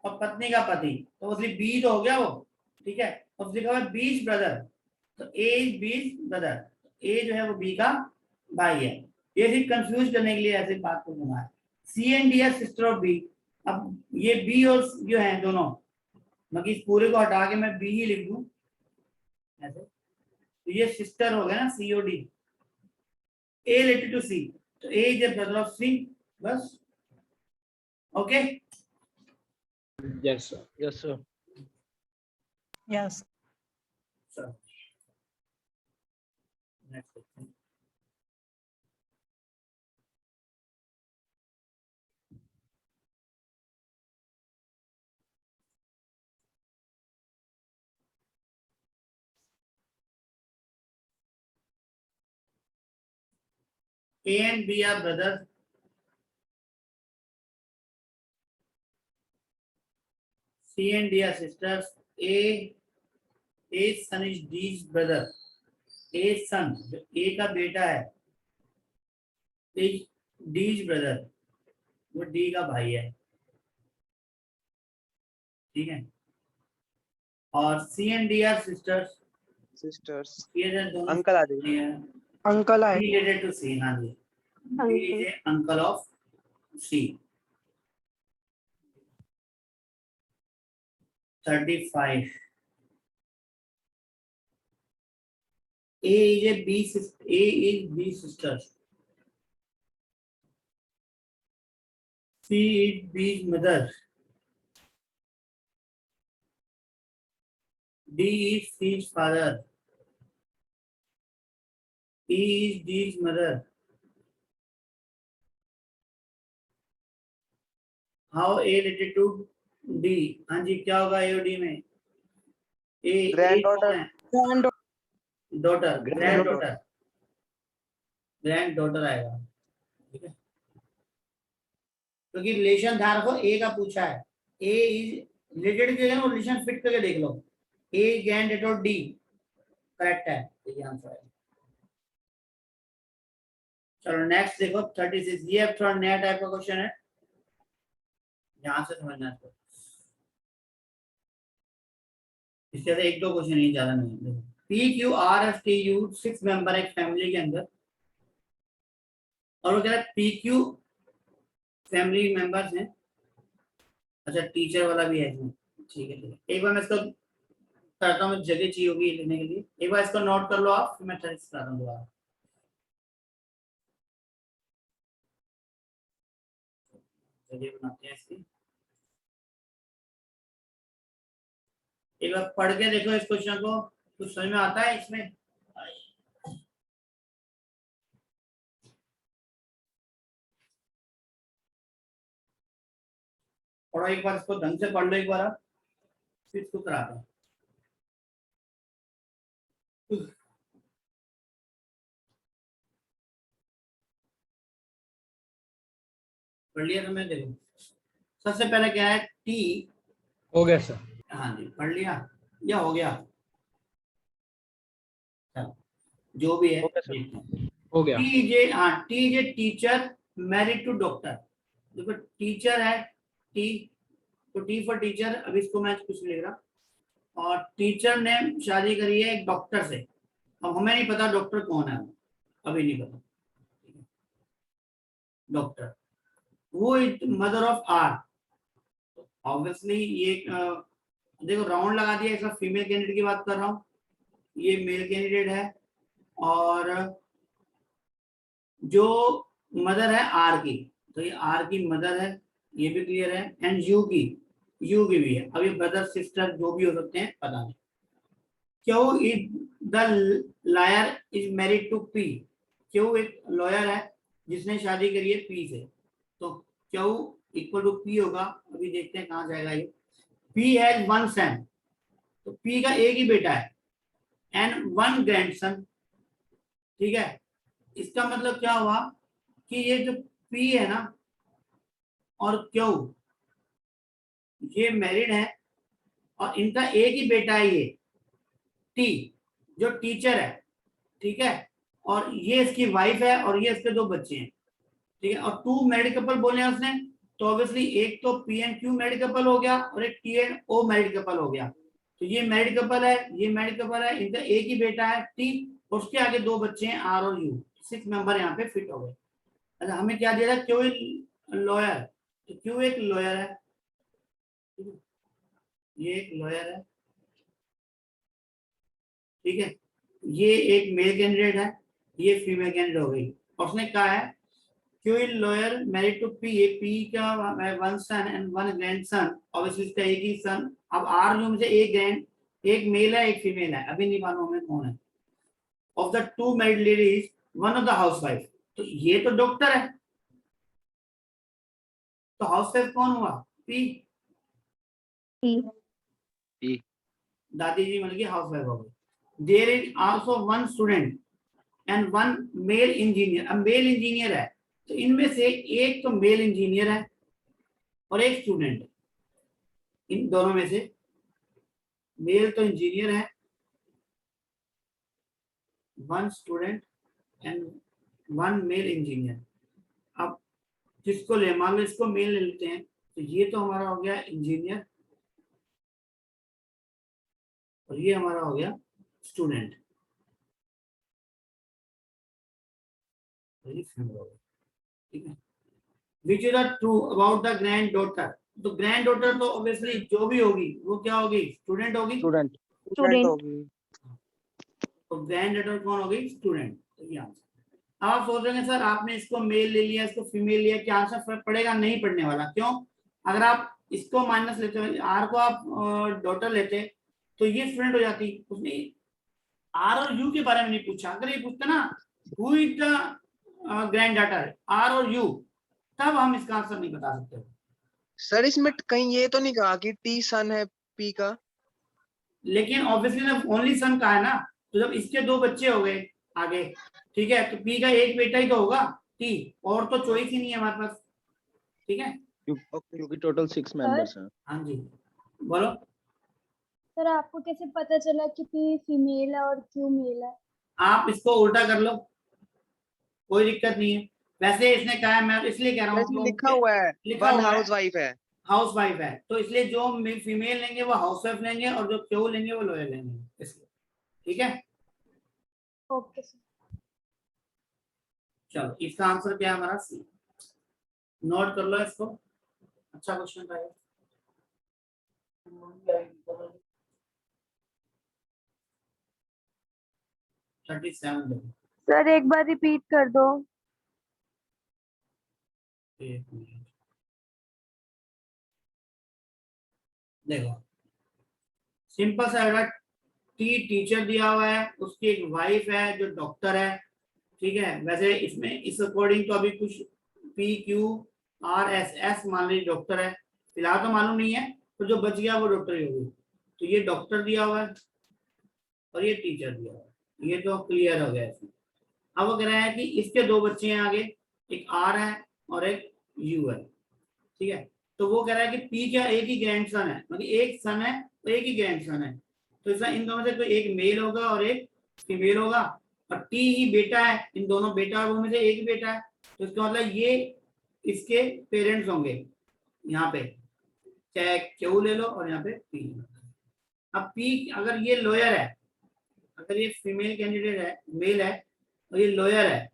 और पत्नी का पति, तो उसलिए बी तो हो गया वो, ठीक है। और लिखा हुआ बीज ब्रदर, तो ए इज बीज ब्रदर, ए जो है वो बी का भाई है। ये सिर्फ कंफ्यूज करने के लिए ऐसे बात को बना है। C and D are sister of B, अब ये बी और जो है दोनों, मतलब इस पूरे को हटा के मैं बी ही लिख दूं ऐसे, तो ये सिस्टर हो गया ना, सी और D. A related to C, तो A is brother of C, बस। Okay, yes sir. Yes sir. Yes, चलो next question. A and B are brothers. C and D are sisters. A's son is D's brother. A's son, जो A का बेटा है, is D's brother, वो D का भाई है, ठीक है। और C and D are sisters. Sisters. ये जो दोनों अंकल आ जाइए। हैं, अंकल आए। related to C, हाँ जी, he is a uncle of C. 35. A is a B sister. A is B sisters. C is B's mother. D is C's father. E is D's mother. How A related to D? हाँ जी, क्या होगा A और D में? A Granddaughter. कौन है? Grand daughter, grand Granddaughter. Daughter, grand daughter आएगा, ठीक है, क्योंकि रिलेशन ध्यान रखो ए का पूछा है, ए इज रिलेटेड के ना, रिलेशन फिट करके देख लो, ए ग्रैंड डॉटर डी करेक्ट है, तो ये आंसर है। चलो नेक्स्ट देखो 36, ये अब थोड़ा नया टाइप का क्वेश्चन है, ध्यान से समझना है इसको, इससे एक दो क्वेश्चन ही, ज्यादा नहीं। देखो P Q R S T U 6 member एक फैमिली के अंदर, और वो कह रहा है पी क्यू फैमिली मेंबर्स हैं, अच्छा टीचर वाला भी है इसमें, ठीक है ठीक है, एक बार मैं इसको करता हूँ, जगह चाहिए होगी लिखने के लिए, एक बार इसको नोट कर लो आप, फिर मैं ट्रेस कराता हूँ दोबारा। जगह बनाते हैं इसकी, एक बार पढ़ के देखो इस क्वेश्चन को, कुछ समझ में आता है इसमें? पढ़ो एक बार इसको, ढंग से पढ़ लो एक बार आप, फिर इसको कराते हैं। पढ़ लिया तुमने? देखो सबसे पहले क्या है, टी, हो गया सर। हाँ जी पढ़ लिया या हो गया? चलो जो भी है हो गया सर। देखते हैं। हो गया। टी जे, हाँ T J teacher married to doctor, देखो टीचर है टी, तो टी फॉर टीचर, अब इसको मैं कुछ लिख रहा, और टीचर ने शादी करी है एक डॉक्टर से, अब हमें नहीं पता डॉक्टर कौन है, अभी नहीं पता, डॉक्टर, वो मदर ऑफ आर, ऑब्वियसली ये देखो राउंड लगा दिया, इसका फीमेल कैंडिडेट की बात कर रहा हूँ, ये मेल कैंडिडेट है, और जो मदर है आर की, तो ये आर की मदर है, ये भी क्लियर है, एंड यू की भी है, अब ये ब्रदर सिस्टर जो भी हो सकते हैं पता नहीं। क्यों is the lawyer is married to P, क्यों एक लॉयर है जिसने शादी करी है पी से, तो क्यों इक्वल टू पी होगा, अभी देखते हैं कहाँ जाएगा ये। पी हैज वन सन, तो पी का एक ही बेटा है, एंड वन ग्रैंडसन, ठीक है, इसका मतलब क्या हुआ कि ये जो पी है ना और क्यों, ये मैरिड है और इनका एक ही बेटा है ये टी जो टीचर है, ठीक है, और ये इसकी वाइफ है और ये इसके दो बच्चे हैं, ठीक है, और टू मैरिड कपल बोले हैं उसने, तो ऑब्वियसली एक तो P and Q married couple हो गया और एक T and O married couple हो गया, तो ये मैरिड कपल है, ये मैरिड कपल है, इनका एक ही बेटा है टी, उसके आगे दो बच्चे हैं आर और यू, 6 मेंबर यहाँ पे फिट हो गए। अच्छा हमें क्या दे रहा है, क्यों लॉयर, तो क्यों एक लॉयर है, ये एक लॉयर है, ठीक है, ये एक मेल कैंडिडेट है, ये फीमेल कैंडिडेट हो गई, और उसने कहा है Q lawyer married to P, ये पी का one son and one grandson, obviously इसका एक ही सन, अब आर जो मुझे एक मेल है एक फीमेल है, अभी नहीं मालूम हमें कौन है, of the two married ladies one of the housewife, तो ये तो डॉक्टर है, तो हाउसवाइफ कौन हुआ, पी, दादी जी मतलब हाउसवाइफ हो गई। There is also one student and one male engineer, अब मेल इंजीनियर है तो इनमें से एक तो मेल इंजीनियर है और एक स्टूडेंट है, इन दोनों में से मेल तो इंजीनियर है, one student and one male engineer, अब जिसको ले मान लो इसको मेल ले लेते हैं, तो ये तो हमारा हो गया इंजीनियर और ये हमारा हो गया स्टूडेंट, ठीक है, which is true about the grand daughter, तो ग्रैंड डॉटर तो ऑब्वियसली जो भी होगी वो क्या होगी, स्टूडेंट होगी, स्टूडेंट। स्टूडेंट होगी। तो ग्रैंड डॉटर कौन होगी, स्टूडेंट, तो ये आंसर। अब आप सोच रहे हैं सर आपने इसको मेल ले लिया इसको फीमेल लिया, क्या आंसर फर्क पड़ेगा, नहीं पड़ने वाला, क्यों, अगर आप इसको माइनस लेते हो, आर को आप डॉटर लेते तो ये स्टूडेंट हो जाती, उसने आर और यू के बारे में नहीं पूछा, अगर ये पूछता ना who is the granddaughter R और यू, तब हम इसका आंसर नहीं बता सकते। सर इसमें कहीं ये तो नहीं कहा कि टी सन है पी का? लेकिन ऑब्वियसली ना ओनली सन का है ना, तो जब इसके दो बच्चे हो गए आगे, ठीक है, तो P का एक बेटा ही तो होगा T, और तो चॉइस ही नहीं है हमारे पास, ठीक है। क्योंकि टोटल 6 मेंबर्स हैं। हाँ जी बोलो। सर आपको कैसे पता चला कि P फीमेल है और Q मेल है? आप इसको उल्टा कर लो, कोई दिक्कत नहीं है। वैसे इसने कहा है, मैं इसलिए कह रहा हूँ इसमें लिखा हुआ है लिखा वन हुआ है हाउस वाइफ है। हाउस वाइफ है, तो इसलिए जो फीमेल लेंगे वो हाउस वाइफ लेंगे और जो क्यू लेंगे वो लॉयर लेंगे, इसलिए, ठीक है। Okay sir. चलो इसका आंसर क्या है हमारा सी, नोट कर लो इसको, अच्छा क्वेश्चन था ये। Thirty seven. सर एक बार रिपीट कर दो। एक मिनट देखो, सिंपल सा है, टी टीचर दिया हुआ है, उसकी एक वाइफ है जो डॉक्टर है, ठीक है। वैसे इसमें इस अकॉर्डिंग तो अभी कुछ PQRSS मान लीजिए डॉक्टर है, फिलहाल तो मालूम नहीं है, तो जो बच गया वो डॉक्टर ही होगी। तो ये डॉक्टर दिया हुआ है और ये टीचर दिया हुआ है, ये तो क्लियर हो गया इसमें। अब वो कह रहा है कि इसके दो बच्चे हैं आगे, एक R है और एक U है, ठीक है। तो वो कह रहा है कि P क्या एक ही ग्रैंडसन है, मतलब एक सन है तो एक ही ग्रैंडसन है, तो इसमें इन दोनों से कोई एक मेल होगा और एक फीमेल होगा, और T ही बेटा है, इन दोनों बेटा और में से एक बेटा है, तो इसका मतलब ये इसके पेरेंट्स होंगे यहाँ पे, चाहे Q ले लो और यहाँ पे P। अब P अगर ये लॉयर है, अगर ये फीमेल कैंडिडेट है, मेल है और ये लॉयर है,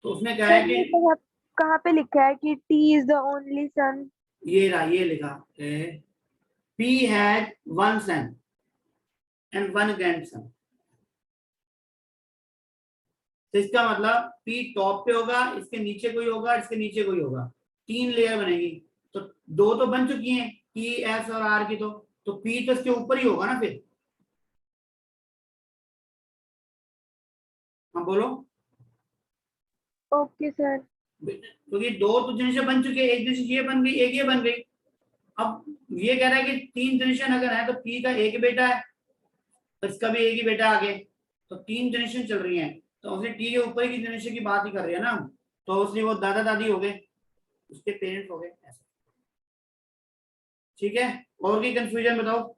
तो उसने कहा है सर ये कि तो कहाँ पे लिखा है कि T is the only son? ये रहा, ये लिखा है P had one son and one grandson। तो इसका मतलब P टॉप पे होगा, इसके नीचे कोई होगा, इसके नीचे कोई होगा, तीन लेयर बनेगी, तो दो तो बन चुकी हैं P S और R की, तो P तो इसके ऊपर ही होगा ना फिर। हाँ बोलो। Okay sir. क्योंकि दो तो जनरेशन बन चुके हैं, एक जनरेशन ये बन गई, एक ये बन गई। अब ये कह रहा है कि तीन जनरेशन अगर है तो P का एक बेटा है, तो इसका भी एक ही बेटा आगे, तो तीन जनरेशन चल रही है, तो उसने T के ऊपर की जनरेशन की बात ही कर रही है ना, तो उसने वो दादा दादी हो गए, उसके पेरेंट्स हो गए ऐसे, ठीक है। और भी कंफ्यूजन बताओ।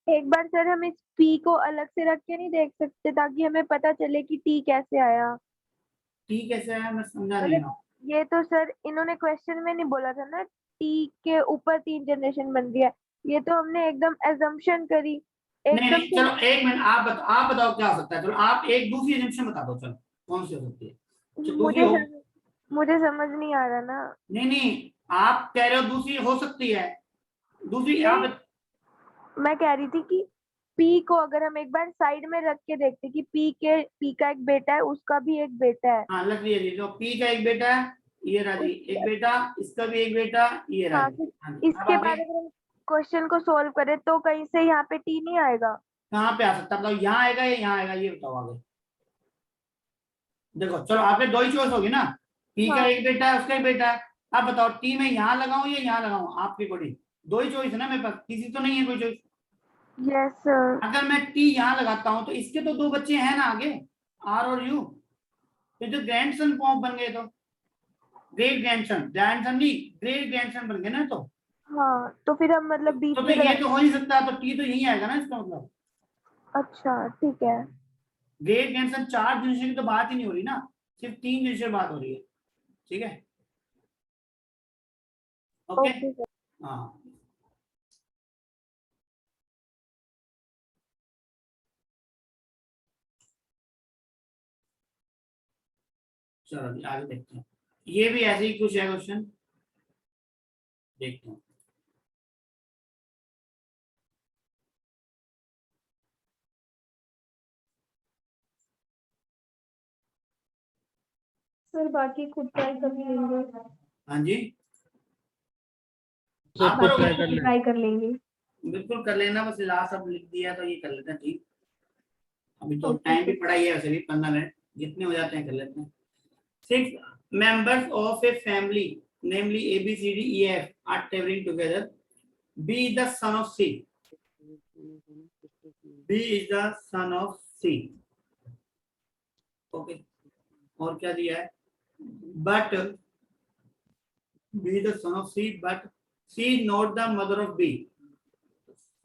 एक बार सर हम इस P को अलग से रख के नहीं देख सकते ताकि हमें पता चले कि T कैसे आया? T कैसे है मैं समझा नहीं मतलब हूँ। ये तो सर इन्होंने क्वेश्चन में नहीं बोला था ना T के ऊपर तीन जनरेशन बन रही है, ये तो हमने एकदम एजम्पशन करी नहीं एकदम नहीं चलो एक मिनट, आप बताओ क्या हो सकता है, चलो आप एक दूसरी एजम्पशन बता दो, चलो कौन सी हो सकती है, जो दूसरी हो। मुझे समझ नहीं आ रहा ना। नहीं आप कह रहे हो दूसरी हो सकती है, दूसरी आप मैं कह रही थी कि P को अगर हम एक बार साइड में रख के देखते कि P का एक बेटा है, उसका भी एक बेटा है। हाँ लग रही है जी, तो P का एक बेटा है, ये रहा जी एक बेटा, इसका भी एक बेटा, ये रहा हाँ, जी। हाँ, अब इसके आगे बाद अगर हम क्वेश्चन को सोल्व करें तो कहीं से यहाँ पे T नहीं आएगा? कहाँ पे आ सकता है, मतलब यहाँ आएगा या यहाँ आएगा, ये बताओ आगे। देखो चलो आपने दो ही चॉइस होगी ना, P का हाँ। एक बेटा है, उसका एक बेटा है, अब बताओ T में यहाँ लगाऊं या यहाँ लगाऊं, आपकी बड़ी दो ही चॉइस है ना मेरे पास, तीसरी तो नहीं है कोई चॉइस। Yes sir. अगर मैं T यहाँ लगाता हूँ तो इसके तो दो बच्चे हैं ना आगे, R और U, तो जो ग्रैंडसन फॉर्म बन गए, तो ग्रेट ग्रैंडसन, ग्रैंडसन नहीं ग्रेट ग्रैंडसन बन गए ना, तो हाँ तो फिर हम मतलब बीच तो में ये तो हो नहीं सकता, तो T तो यही आएगा ना इसका मतलब। अच्छा ठीक है। ग्रेट ग्रैंडसन चार जनरेशन की तो बात ही नहीं हो रही ना, सिर्फ तीन जनरेशन बात हो रही है, ठीक है। Okay okay sir. हाँ चलो अभी आगे देखते हैं, ये भी ऐसे ही कुछ है क्वेश्चन, देखते हैं। सर बाकी खुद ट्राई कर लेंगे। हाँ जी सर आप खुद करोगे? ट्राई कर लें। ट्राई कर लेंगे। बिल्कुल कर लेना, बस लास्ट अब लिख दिया तो ये कर लेते हैं, ठीक। अभी तो Okay, टाइम भी sir. पड़ा ही है, वैसे भी 15 मिनट जितने हो जाते हैं कर लेते हैं। 6 members of a family namely A B C D E F are traveling together, B is the son of C, B is the son of C. Okay. और क्या दिया है? But B is the son of C, but C is not the mother of B.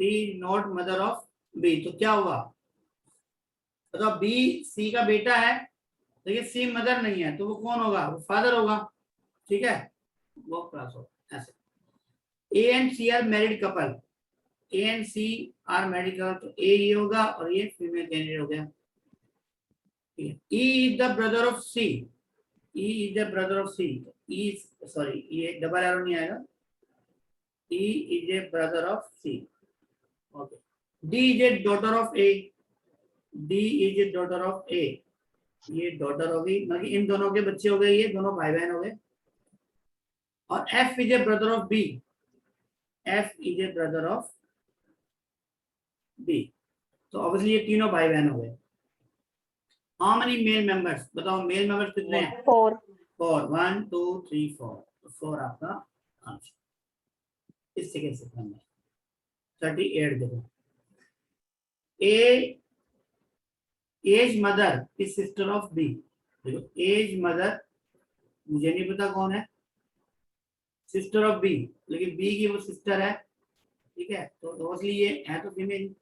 C is not mother of B. तो क्या होगा? तो B C का बेटा है, लेकिन C मदर नहीं है, तो वो कौन होगा? वो फादर होगा। ठीक है, वो क्लास होगा ऐसे। A and C are married couple. A and C are married couple, तो A ये होगा और ये फीमेल कैंडिडेट हो गया। E is the brother of C. E is the brother of C. E is, sorry, ये डबल एरो नहीं आएगा। E is a brother of C. Okay. D is a daughter of A. D is a daughter of A. ये daughter होगी, मतलब इन दोनों के बच्चे हो गए, ये दोनों भाई बहन हो गए। और F is a brother of B. F is a brother of B. तो ऑब्वियसली ये तीनों भाई बहन हो गए। How many male members? बताओ मेल मेंबर्स कितने हैं? 4 4 1 2 3 4, 4 आपका आंसर। इससे कैसे करना है? 38 देखो। A as mother is sister of B. देखो एज मदर मुझे नहीं पता कौन है, सिस्टर ऑफ बी, लेकिन बी की वो सिस्टर है। ठीक है, तो ऑब्वियसली ये है तो female.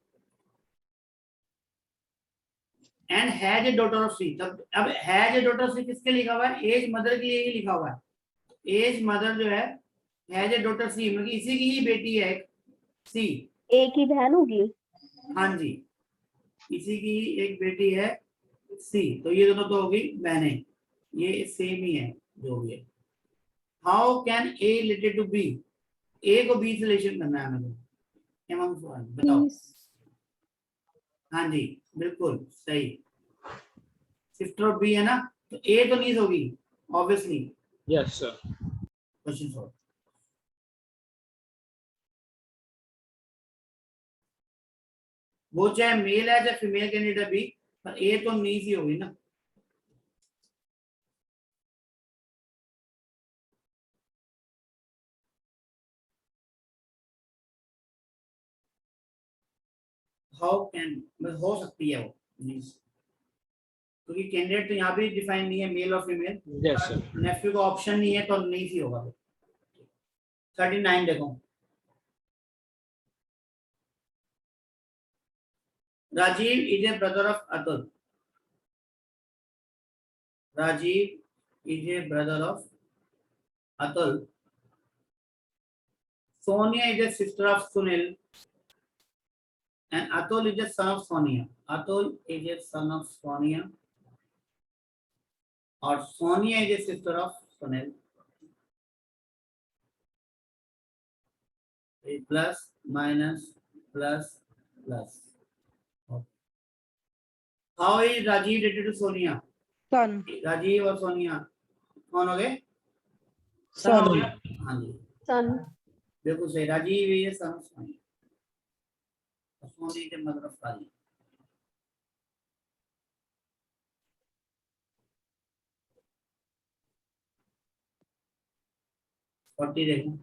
And has a daughter of C. तब अब has a daughter of C किसके लिखा हुआ है? एज मदर के लिए ही लिखा हुआ है। एज मदर जो है हैज ए डॉटर सी, मतलब इसी की ही बेटी है सी। एक ही बहन होगी। हाँ जी, इसी की एक बेटी है सी, तो ये दोनों तो होगी बहनें, ये सेम ही है जो भी है। How can A related to B? A को बी से रिलेशन करना है हमें, बताओ। हाँ जी बिल्कुल सही, सिस्टर ऑफ बी है ना, तो ए तो नीस होगी obviously. Yes, sir. Question solve. वो चाहे मेल है चाहे फीमेल कैंडिडेट भी, पर ए तो नीस ही होगी ना। हाउ कैन हो सकती है वो नीस, क्योंकि कैंडिडेट तो यहाँ भी डिफाइन नहीं है मेल और फीमेल। Yes, sir. नेफ्यू का ऑप्शन नहीं है तो नीस ही होगा। 39 देखो। Rajiv is a brother of Atul. Rajiv is a brother of Atul. Sonia is a sister of Sunil. And Atul is a son of Sonia. Atul is a son of Sonia. Or Sonia is a sister of Sunil. Plus, minus, plus, plus. How is Rajiv related to Sonia? Son. Rajiv और सोनिया कौन हो गए? Son. हो गया? हाँ जी सन। बिल्कुल सही, राजीव ये सन ऑफ सोनिया, सोनी के मदर ऑफ राजीव। फोर्टी देखो।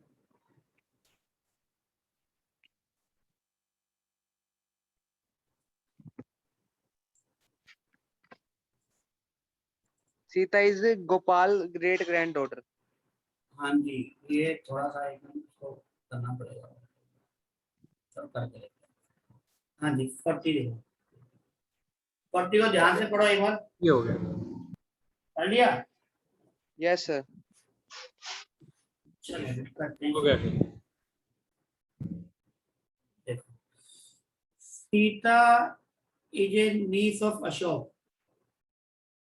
Sita is Gopal great grand daughter. हाँ जी, ये थोड़ा सा एकदम इसको करना पड़ेगा, सब करके देखते हैं। हाँ जी 40 देखो। 40 को ध्यान से पढ़ो एक बार। ये हो गया। पढ़ लिया? Yes sir. चलिए करते हैं। हो गया। देखो, Sita is a niece of Ashok.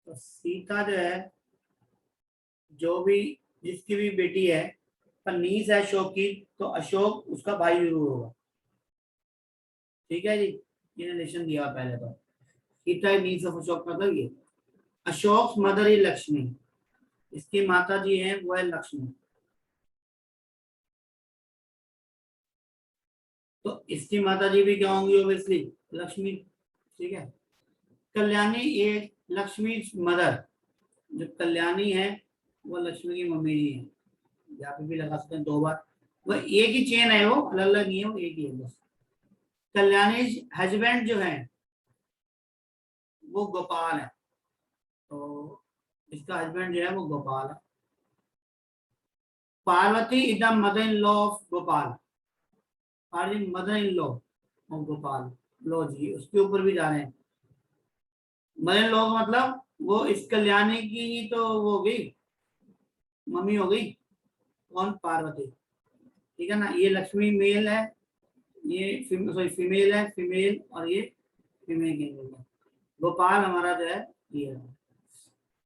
तो सीता जो है, जो भी जिसकी भी बेटी है पर नीस है अशोक की, तो अशोक उसका भाई जरूर होगा। ठीक है जी, ये रिलेशन दिया पहले तो। Sita is niece of Ashok, मतलब ये अशोक मदर इज लक्ष्मी, इसकी माता जी है वो है लक्ष्मी, तो इसकी माता जी भी क्या होंगी? ऑब्वियसली लक्ष्मी। ठीक है, कल्याणी ये लक्ष्मी मदर, जो कल्याणी है वो लक्ष्मी की मम्मी जी है। यहाँ पे भी लगा सकते हैं 2 बार, वो एक ही चेन है, वो अलग अलग नहीं है, वो एक ही है बस। कल्याणी हस्बैंड जो है वो गोपाल है, तो इसका हस्बैंड जो है वो गोपाल है। Parvati is the mother in law of Gopal, Parvati mother in law of Gopal. लो जी, उसके ऊपर भी जा रहे हैं। मदर इन लॉ मतलब वो इस कल्याणी की तो वो हो गई, मम्मी हो गई। कौन? पार्वती, ठीक है ना। ये लक्ष्मी मेल है, ये फीमेल है, फीमेल, और ये फीमेल के गोपाल हमारा जो है ये है।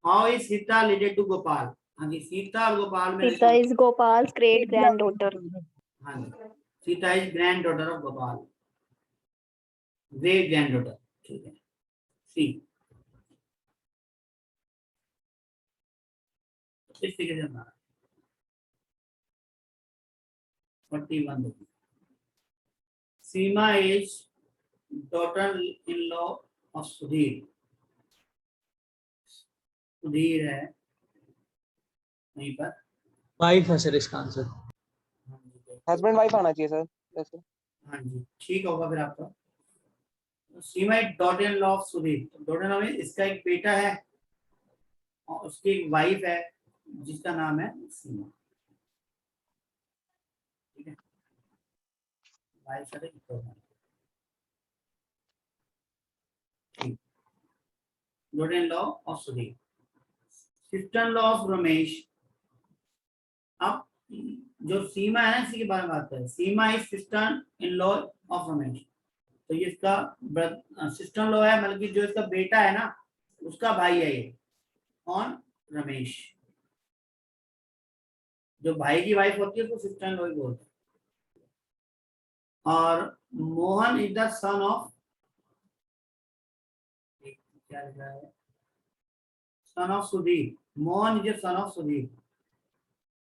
How is Sita related to Gopal? हाँ जी, सीता और गोपाल में Sita is Gopal's great granddaughter. हाँ जी, Sita is grand daughter of Gopal, great grand daughter, ठीक है। सी इस तरीके से हमारा 41 Seema is daughter in law of Sudhir. Sudhir है वहीं पर। वाइफ है सर इसका आंसर। हाँ जी, हस्बैंड वाइफ आना चाहिए सर वैसे। हाँ जी, ठीक होगा फिर आपका। Seema is daughter in law of Sudhir. Daughter in law में इसका एक बेटा है और उसकी एक वाइफ है जिसका नाम है सीमा, ठीक है। वाइफ है daughter in law of Sudhir. Sister in law of Ramesh. अब जो सीमा है ना, इसी के बारे में बात करें। Seema is sister in law of Ramesh, तो ये इसका सिस्टर इन लॉ है, मतलब कि जो इसका बेटा है ना उसका भाई है ये। कौन? रमेश। जो भाई की वाइफ होती है उसको सिस्टर इन लॉ ही बोलते हैं। और Mohan is the son of, क्या लिखा है, son of Sudhir. Mohan is son of Sudhir.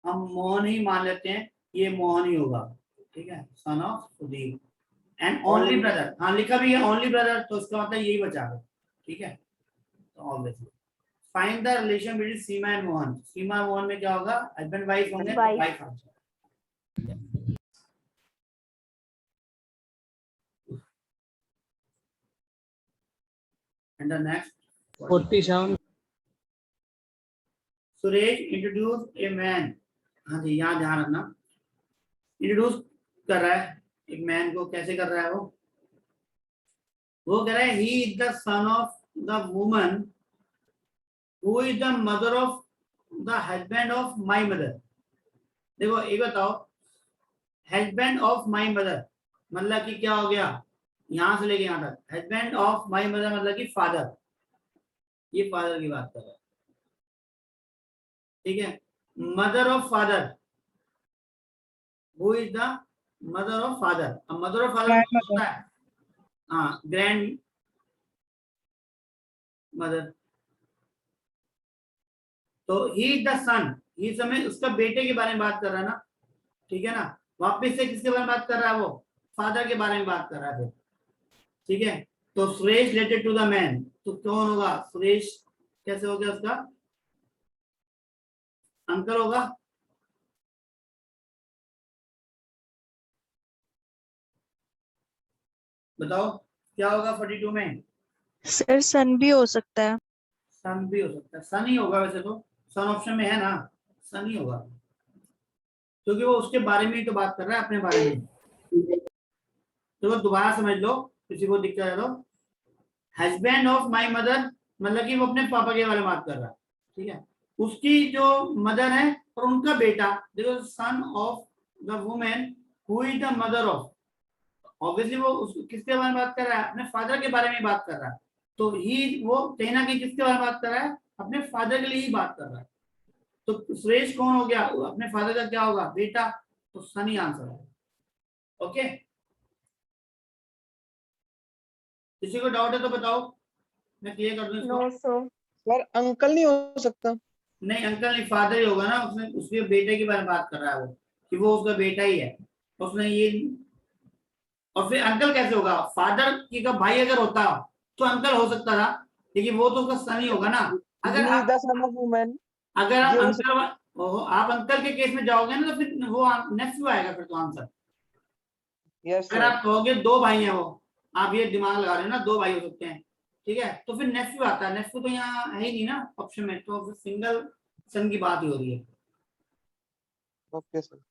हम मोहन ही मान लेते हैं, ये मोहन ही होगा, ठीक है। Son of Sudhir and only brother. हाँ लिखा भी है ओनली ब्रदर, तो इसका मतलब यही बचा है, ठीक है। तो obviously find the relation between Seema and Mohan. Seema Mohan में क्या होगा? हस्बैंड वाइफ होंगे, तो wife answer. And the next 47 Suresh introduce a man. हाँ जी, यहाँ ध्यान रखना, इंट्रोड्यूस कर रहा है एक मैन को। कैसे कर रहा है वो कह रहा है he is the son of the woman who is the mother of the husband of my mother. देखो एक बताओ, हस्बैंड ऑफ माय मदर मतलब कि क्या हो गया, यहां से लेके यहां तक। हस्बैंड ऑफ माय मदर मतलब कि फादर, ये फादर की बात कर रहा है, ठीक है। Mother of father, who is the mother of father. अब मदर ऑफ फादर होता है हाँ ग्रैंड मदर। तो ही इज द सन, ये समय उसका बेटे के बारे में बात कर रहा है ना, ठीक है ना। वापिस से किसके बारे में बात कर रहा है? वो फादर के बारे में बात कर रहा है, ठीक है। तो Suresh related to the man, तो कौन होगा? सुरेश कैसे हो गया? उसका अंकल होगा। बताओ क्या होगा 42 में? सर सन भी हो सकता है। सन भी हो सकता है, सन ही होगा वैसे तो, सन ऑप्शन में है ना, सन ही होगा, क्योंकि वो उसके बारे में ही तो बात कर रहा है, अपने बारे में। तो दोबारा समझ लो, किसी को दिक्कत है तो। हस्बैंड ऑफ माय मदर मतलब कि वो अपने पापा के बारे में बात कर रहा है, ठीक है। उसकी जो मदर है और उनका बेटा, देखो son of the women who is the mother of, obviously वो किसके बारे में बात कर रहा है? अपने फादर के बारे में बात कर रहा है। तो ही वो कहीं ना कहीं किसके बारे में बात कर रहा है? अपने फादर के लिए ही बात कर रहा है। तो सुरेश कौन हो गया? अपने फादर का क्या होगा? बेटा। तो सन ही आंसर है। ओके, किसी को डाउट है तो बताओ, मैं क्लियर कर दूं इसको। No sir. सर अंकल नहीं हो सकता? नहीं अंकल नहीं, फादर ही होगा ना, उसने उसके बेटे के बारे में बात कर रहा है वो, कि वो उसका बेटा ही है उसने ये। और फिर अंकल कैसे होगा? फादर की का भाई अगर होता तो अंकल हो सकता था, लेकिन वो तो उसका सन ही होगा ना। अगर He is the son of woman। अगर आप ये अंकल आप अंकल के केस में जाओगे ना, तो फिर वो नेक्स्ट आएगा फिर तो आंसर। यस अगर सर। आप कहोगे दो भाई हैं वो, आप ये दिमाग लगा रहे हो ना, दो भाई हो सकते हैं, ठीक है, तो फिर नेफ्यू आता है, नेफ्यू तो यहाँ है ही नहीं ना ऑप्शन में, तो फिर सिंगल सन की बात ही हो रही है। Okay sir.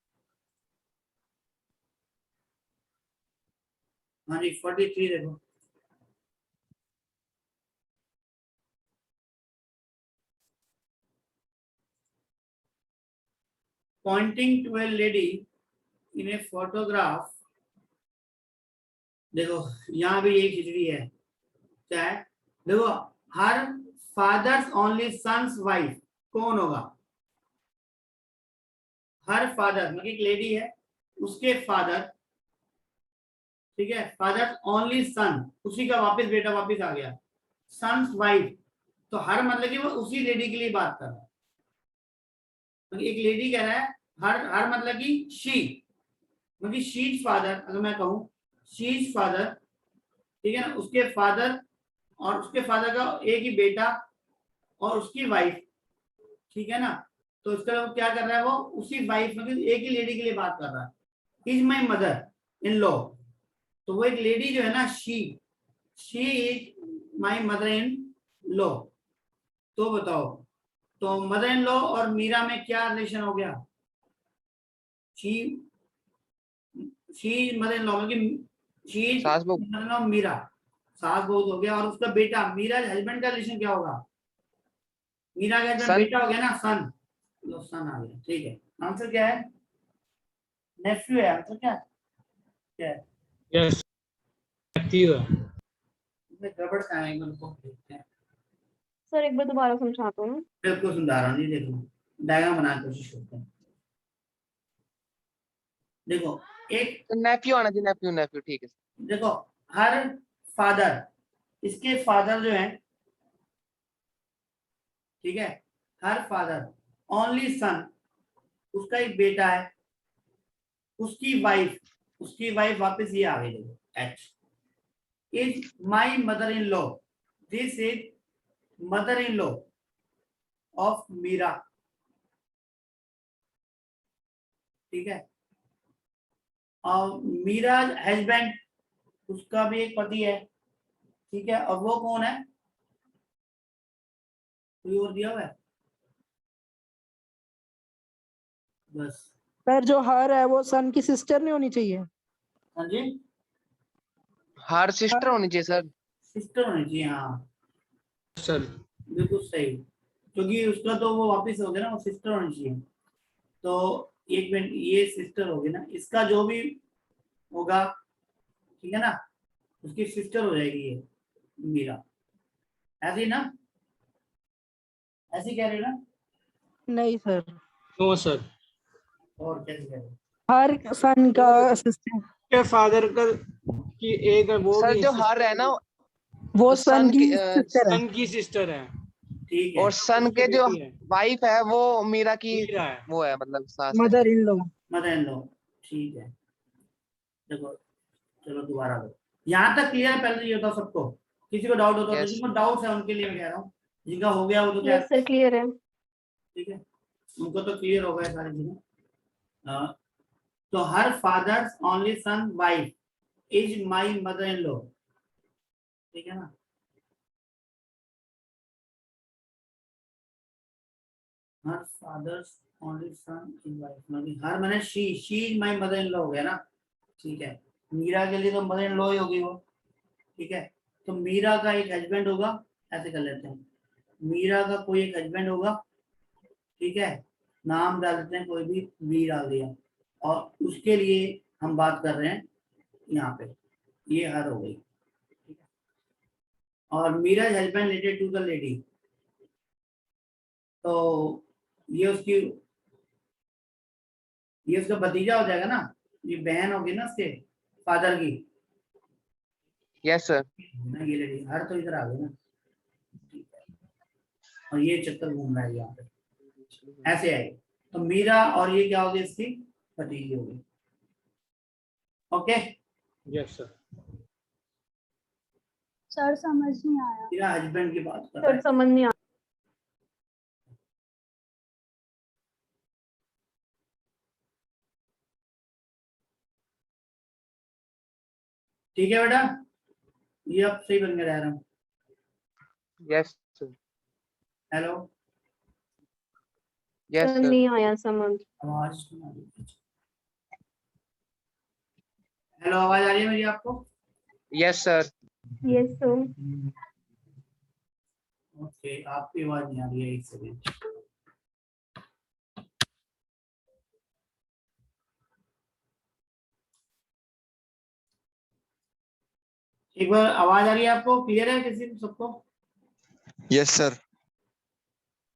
हाँ जी 43 देखो। Pointing to a lady in a photograph, देखो यहाँ भी एक खिचड़ी है, क्या है, देखो her father's only son's wife कौन होगा, हर फादर मतलब एक लेडी है, उसके फादर, ठीक है, फादर ओनली सन, उसी का वापस बेटा वापस आ गया, सन्स वाइफ, तो हर मतलब कि वो उसी लेडी के लिए बात कर रहा है, मतलब एक लेडी कह रहा है, हर हर मतलब कि शी, मतलब शीज फादर, अगर मैं कहूँ शीज फादर, ठीक है ना, उसके फादर और उसके फादर का एक ही बेटा और उसकी वाइफ, ठीक है ना, तो इसका वो क्या कर रहा है, वो उसी वाइफ मतलब एक ही लेडी के लिए बात कर रहा है, is my mother in law, तो वो एक लेडी जो है ना, she is my mother in law, तो बताओ, तो मदर इन लॉ और मीरा में क्या रिलेशन हो गया, शी मदर इन लॉ मतलब शी सास बहू। मदर इन लॉ मीरा, सास बहू हो गया, और उसका बेटा मीरा हस्बैंड का रिलेशन क्या होगा, मीरा का हस्बैंड सन। बेटा हो गया ना, सन, लो सन आ गया, ठीक है, आंसर क्या है, नेफ्यू है आंसर, क्या है, यस नेफ्यू है। इसमें गड़बड़ कहाँ है, मेरे को देखते हैं, सर एक बार दोबारा समझाता हूँ। बिल्कुल सुधारा नहीं, देखो डायग्राम बनाने की कोशिश करते हैं, देखो एक, तो नेफ्यू आना चाहिए, नेफ्यू नेफ्यू ठीक है। देखो हर फादर, इसके फादर जो है, ठीक है, हर फादर ओनली सन, उसका एक बेटा है, उसकी वाइफ वापस ये आ गई, देखो H is my mother in law, this is mother in law of Meera, ठीक है, और मीरा हस्बैंड, उसका भी एक पति है, ठीक है, और वो कौन है, कोई और दिया हुआ है, बस, सर जो हर है वो सन की सिस्टर नहीं होनी चाहिए। हाँ जी, हर सिस्टर होनी चाहिए सर। सिस्टर होनी चाहिए, हाँ सर बिल्कुल सही, क्योंकि उसका तो वो वापस हो गया ना, वो सिस्टर होनी चाहिए, तो एक मिनट, ये सिस्टर होगी ना, इसका जो भी होगा, ठीक है ना, उसकी सिस्टर हो जाएगी ये मीरा, ऐसे ही ना, ऐसे ही कह रहे हो ना, नहीं सर, नो सर, और कैसे कह रहे हो, हर सन का सिस्टर, के फादर का की एक वो सर भी जो हर है ना, वो तो सन सन की की सिस्टर है। सन की सिस्टर है, ठीक है, और सन उसकी के जो बेटी है, वाइफ है वो मीरा की, मीरा है। वो है मतलब सास है। Mother in law. Mother in law, ठीक है, देखो चलो दोबारा दो, यहाँ तक क्लियर है, पहले ये बताओ सबको, किसी को डाउट होता है तो, यस। जिनको डाउट है उनके लिए मैं कह रहा हूँ, जिनका हो गया वो तो क्या, यस सर क्लियर है। ठीक है, उनको तो क्लियर हो गया सारी चीजें, हाँ, तो हर father's only son wife is my mother in law, ठीक है ना, हर father's only son is wife, मतलब हर मैंने she is my mother in law हो गया ना, ठीक है, मीरा के लिए तो मदर इन लॉ ही होगी वो, ठीक है, तो मीरा का एक हस्बैंड होगा, ऐसे कर लेते हैं, मीरा का कोई एक हस्बैंड होगा, ठीक है, नाम डाल देते हैं कोई भी, वी डाल दिया, और उसके लिए हम बात कर रहे हैं यहाँ पे, ये हर हो गई, ठीक है, और Meera husband related to the lady, तो ये उसकी, ये उसका भतीजा हो जाएगा ना, ये बहन होगी ना उसके फादर की, यस सर। ना ये लेडी, हर तो इधर आ गई ना, ठीक है, और ये चक्कर घूम रहा है यहाँ पे, ऐसे आएगी, तो मीरा और ये क्या होगी, इसकी भतीजी होगी, ओके, यस सर। सर समझ नहीं आया। मेरा हस्बैंड की बात कर रहा सर है, समझ नहीं आ ठीक है बेटा, ये अब सही बन गया diagram. Yes sir. Hello, yes sir sir. नहीं आया समझ। आवाज नहीं आ रही। हेलो, आवाज आ रही है मेरी आपको? Yes sir. Yes sir. Okay, आपकी आवाज नहीं आ रही है, एक सेकंड। एक बार आवाज आ रही है आपको? क्लियर है किसी को, सबको? Yes sir.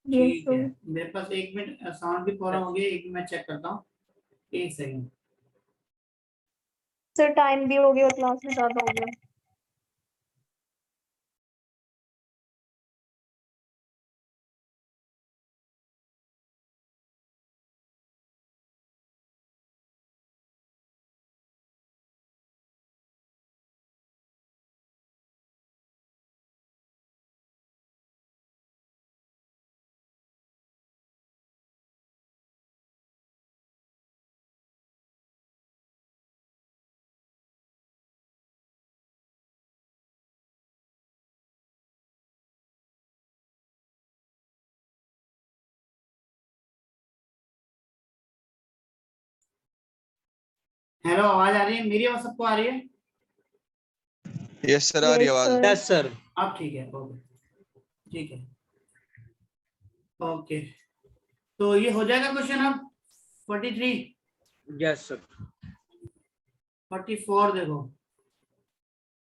यस ठीक है, सर। मेरे पास 1 मिनट साउंड की प्रॉब्लम हो गई, एक मिनट चेक करता हूँ, 1 सेकंड। सर टाइम भी हो गया और क्लास में ज्यादा हो गया। हेलो, आवाज आ रही है मेरी? आवाज सबको आ रही है? यस सर, आ रही Yes, आवाज। sir. Yes sir. अब ठीक है, ओके, ठीक है, ओके। तो ये हो जाएगा क्वेश्चन अब 43, यस सर। 44 देखो,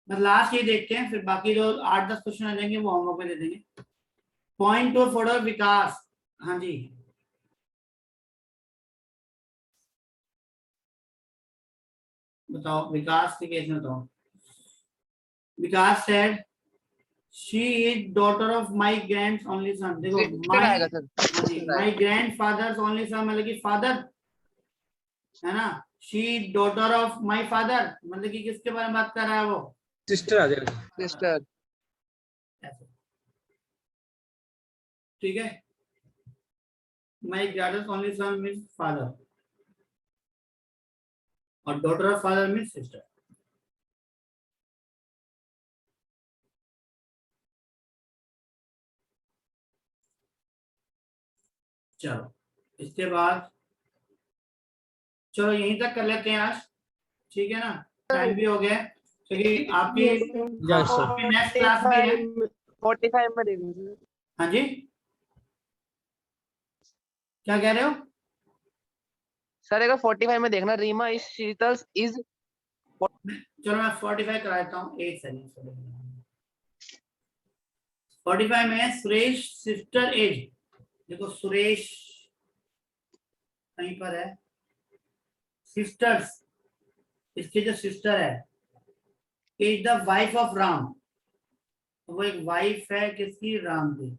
बस लास्ट ये देखते हैं, फिर बाकी जो 8-10 क्वेश्चन आ जाएंगे वो होमवर्क में दे देंगे। पॉइंट और फॉर विकास, हाँ जी, बताओ विकास के केस में बताओ। Vikas said she is daughter of my grand only son. देखो सिस्टर आएगा सर। हाँ जी, माय ग्रैंडफादर्स ओनली सन मतलब कि फादर है ना। She daughter of my father मतलब कि किसके बारे में बात कर रहा है वो? सिस्टर आ जाएगा। सिस्टर। ऐसे। ठीक है, my grand's only son means father और daughter of father means sister. चलो इसके बाद चलो यहीं तक कर लेते हैं आज, ठीक है ना, टाइम भी हो गया है, क्योंकि आपकी Yes, sir. Yes sir. Next class भी है। 45 में दे दीजिए। हाँ जी, क्या कह रहे हो? सर अगर 45 में देखना, रीमा इज शीतल इज। चलो मैं 45 करा देता हूँ, एक सेकंड। 45 में सुरेश सिस्टर एज, देखो सुरेश कहीं पर है, सिस्टर्स, इसकी जो सिस्टर है is the wife of Ram, वो एक वाइफ है किसकी? राम की,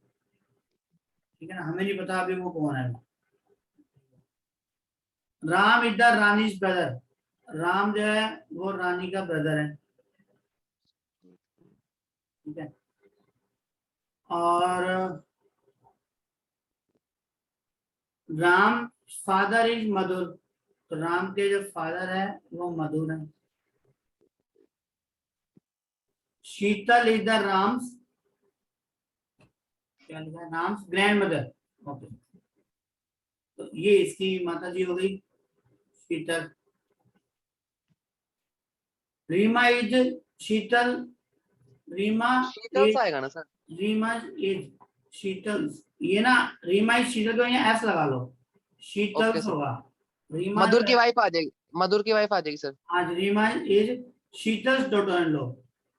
ठीक है ना, हमें नहीं पता अभी वो कौन है। Ram is the Rani's brother, Ram जो है वो रानी का ब्रदर है, ठीक है। और राम फादर इज मधुर, तो राम के जो फादर है वो मधुर है। शीतल इज द राम्स, क्या लिखा है, राम्स ग्रैंड मदर, ओके। तो ये इसकी माता जी हो गई शीतल। रीमा इज शीतल, रीमा शीतल इज, आएगा ना सर। रीमा इज शीतल, ये ना रीमा इज शीतल को यहाँ एस लगा लो, शीतल ओके सर। होगा। रीमा मधुर की वाइफ आ जाएगी, मधुर की वाइफ आ जाएगी सर। आज Reema is Sheetal daughter in law,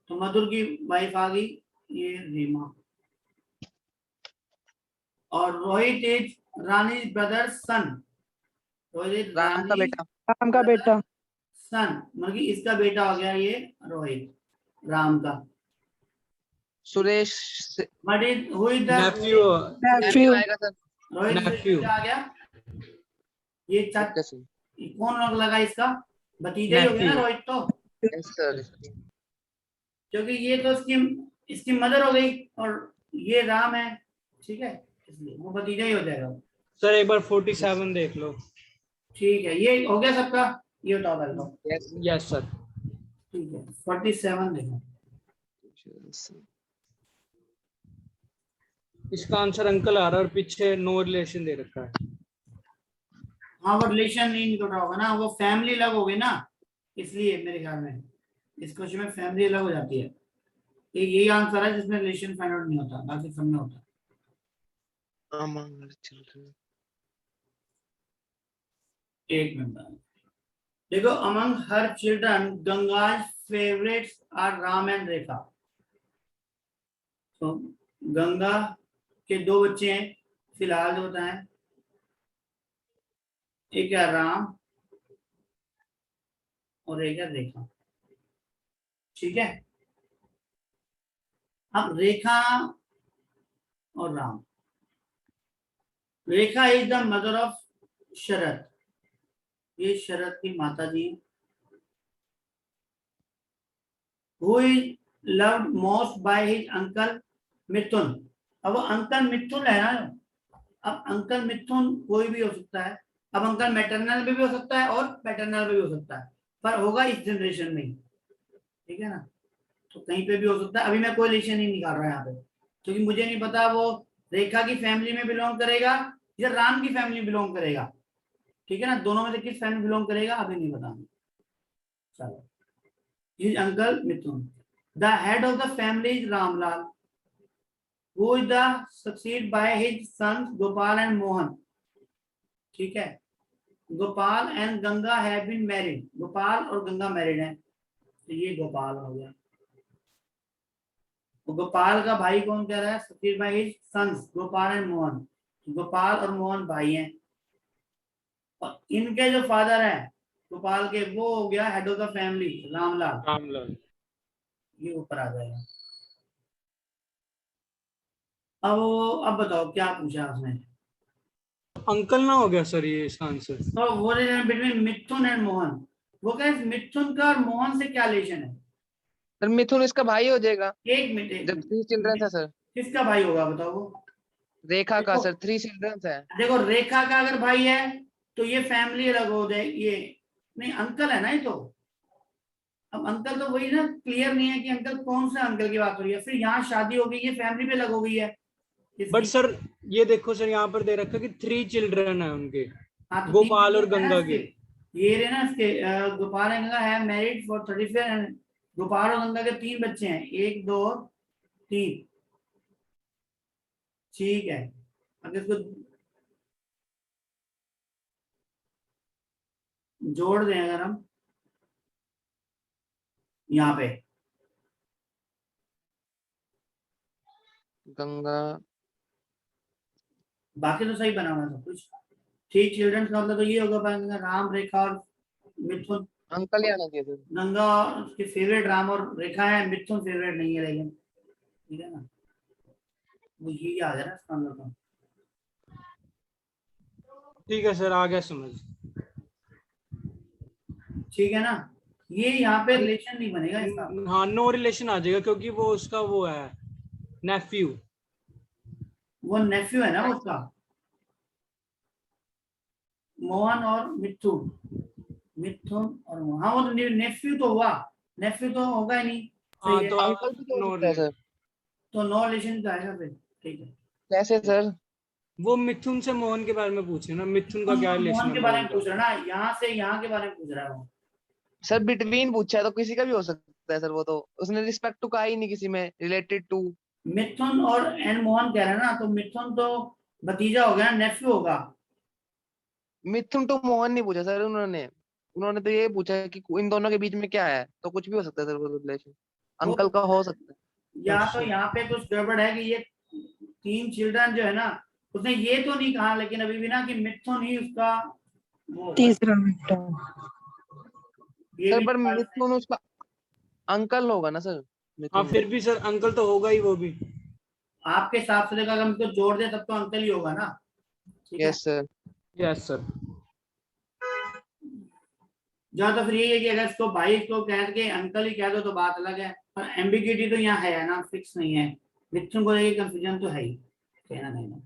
तो मधुर की वाइफ आ गई ये रीमा। और Rohit is Rani brother son, Rohit is Ram का रानी बेटा। राम का बेटा। सन मतलब कि इसका बेटा हो गया ये रोहित, राम का। Suresh but is who is the nephew. Nephew. आएगा सर। रोहित Nephew. क्या आ गया? ये ओके सर। कौन रंग लगा इसका? भतीजा ही हो गया ना Nephew. रोहित तो, यस सर। क्योंकि ये तो इसकी मदर हो गई और ये राम है, ठीक है, इसलिए वो भतीजा ही हो जाएगा। सर एक बार 47 देख लो। ठीक है, ये हो गया सबका, ये बताओ पहले तो। Yes yes sir. ठीक है 47 देखो। इसका आंसर अंकल आ रहा है और पीछे नो रिलेशन दे रखा है। हाँ वो रिलेशन नहीं निकल रहा होगा ना, वो फैमिली अलग हो गई ना, इसलिए मेरे ख्याल में इस क्वेश्चन में फैमिली अलग हो जाती है। यही आंसर है जिसमें रिलेशन फाइंड आउट नहीं होता, बाकी सब में होता। एक मिनट देखो, among her children Ganga's favourites are Ram and Rekha. तो गंगा के दो बच्चे हैं फिलहाल जो बताएं, एक है राम और एक है रेखा। ठीक है, अब रेखा और Ram. Rekha is the mother of Sharad, ये शरद की माता जी। Who is loved most by his uncle Mithun. अब अंकल मिथुन है ना, अब अंकल मिथुन कोई भी हो सकता है। अब अंकल मैटरनल भी हो सकता है और पैटर्नल भी हो सकता है, पर होगा इस जनरेशन में ही। ठीक है ना, तो कहीं पे भी हो सकता है। अभी मैं कोई रिलेशन नहीं निकाल रहा यहाँ पे, क्योंकि मुझे नहीं पता वो रेखा की फैमिली में बिलोंग करेगा या राम की फैमिली में बिलोंग करेगा। ठीक है ना, दोनों में से किस फैमिली बिलोंग करेगा अभी नहीं पता। चलो, his uncle Mithun. The head of the family is Ramlal, who is the succeed by his sons Gopal and Mohan. ठीक है, Gopal and Ganga have been married, Gopal और गंगा मैरिड हैं, तो ये गोपाल हो गया। तो गोपाल का भाई कौन कह रहा है, succeed by his sons Gopal and Mohan. Gopal और मोहन भाई हैं, और इनके जो फादर हैं गोपाल के, वो हो गया head of the family Ramlal. Ramlal. ये ऊपर आ जाएगा। अब बताओ क्या पूछा आपने। अंकल ना हो गया सर ये इसका आंसर। तो वो बिटवीन मिथुन एंड मोहन, वो कहे मिथुन का और मोहन से क्या रिलेशन है। सर मिथुन इसका भाई हो जाएगा एक मिनट, जब 3 चिल्ड्रन है सर। किसका भाई होगा बताओ वो। रेखा का देखो, सर 3 चिल्ड्रन है। देखो रेखा का अगर भाई है तो ये फैमिली अलग हो जाए, ये नहीं अंकल है ना ये तो। अब अंकल तो वही ना, क्लियर नहीं है कि अंकल कौन से अंकल की बात हो रही है। फिर यहाँ शादी हो गई, ये फैमिली भी अलग हो गई है। बट सर ये देखो सर, यहाँ पर दे रखा है कि 3 चिल्ड्रन है उनके, हाँ, तो गोपाल और है ना गंगा इसके, के। ये रहे ना इसके, गोपाल एंड गंगा है मैरिड फॉर 35 एंड गोपाल और गंगा के 3 बच्चे हैं, 1 2 3। ठीक है, अगर इसको जोड़ दें अगर हम यहाँ पे, गंगा बाकी तो सही बना हुआ है सब कुछ। 3 चिल्ड्रन का मतलब तो ये होगा गंगा, राम रेखा और मिथुन। अंकल ही आना चाहिए सर। गंगा उसके फेवरेट राम और रेखा है, मिथुन फेवरेट नहीं है, लेकिन ठीक है ना, वो यही आ गया ना इसका अंदर का। ठीक है सर, आ गया समझ। ठीक है ना, ये यहाँ पे रिलेशन नहीं बनेगा इसका। हाँ नो रिलेशन आ जाएगा क्योंकि वो उसका वो है नेफ्यू। वो नेफ्यू है ना वो उसका, मोहन और मिथुन, मिथुन और मोहन। हाँ वो तो नेफ्यू तो हुआ, नेफ्यू तो होगा ही नहीं। हाँ सही है, तो अंकल भी तो हो सकता है सर। तो नो रिलेशन का आएगा फिर। ठीक है, कैसे सर? वो मिथुन से मोहन के बारे में पूछे ना, मिथुन का क्या रिलेशन मोहन है के बारे में मोहन पूछ रहा है ना, यहाँ से यहाँ के बारे में पूछ रहा है वो। सर बिटवीन पूछा है तो किसी का भी हो सकता है सर, वो तो उसने रिस्पेक्ट टू कहा ही नहीं किसी में, रिलेटेड टू। मिथुन और एन मोहन कह रहे हैं ना, तो मिथुन तो भतीजा हो गया, नेफ्यू होगा। मिथुन टू मोहन नहीं पूछा सर उन्होंने। उन्होंने तो ये पूछा कि इन दोनों के बीच में क्या है, तो कुछ भी हो सकता है सर वो रिलेशन। अंकल का हो सकता है। या तो यहाँ पे कुछ गड़बड़ है कि ये 3 चिल्ड्रन जो है ना, उसने ये तो नहीं कहा लेकिन अभी भी ना कि मिथुन ही उसका वो तीसरा बेटा। ये सर भी पर ख्याल से- मिथुन उसका अंकल होगा ना सर। हाँ मिथुन फिर भी सर अंकल तो होगा ही वो भी। आपके हिसाब से देखा, अगर हम इसको जोड़ दे तब तो अंकल ही होगा ना। ठीक है, यस सर। Yes sir. जहाँ तो फिर यही है कि अगर इसको भाई को कह के अंकल ही कह दो तो बात अलग है, पर एम्बिग्यूटी तो यहाँ है ना, फिक्स नहीं है। मिथुन को लेके कंफ्यूजन तो है ही, कहना नहीं ना।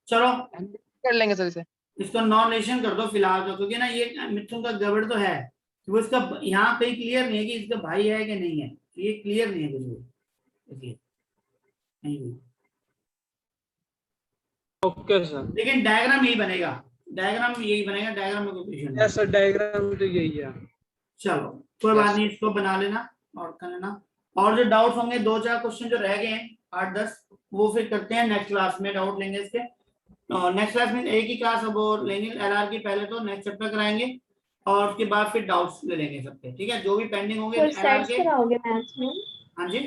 चलो कर लेंगे सर इसे। इसको नॉन रिलेशन कर दो फिलहाल तो, क्योंकि ना ये मिथुन का गड़बड़ तो है, वो इसका यहाँ पे क्लियर नहीं है कि इसका भाई है कि नहीं है, ये क्लियर नहीं है कुछ भी, इसलिए नहीं हुई। Okay sir. लेकिन डायग्राम यही बनेगा, डायग्राम यही बनेगा, डायग्राम में कोई इशू नहीं। यस सर, डायग्राम तो यही है। चलो कोई बात नहीं, इसको बना लेना और कर लेना। और जो डाउट्स होंगे 2-4 क्वेश्चन जो रह गए हैं 8-10, वो फिर करते हैं नेक्स्ट क्लास में, डाउट लेंगे इसके। नेक्स्ट क्लास में एक ही क्लास अब और लेंगे एलआर की, पहले तो नेक्स्ट चैप्टर कराएंगे और उसके बाद फिर डाउट्स ले लेंगे सबके, ठीक है, जो भी पेंडिंग होंगे सर एलआर सेट्स के। कराओगे मैथ्स में? हाँ जी,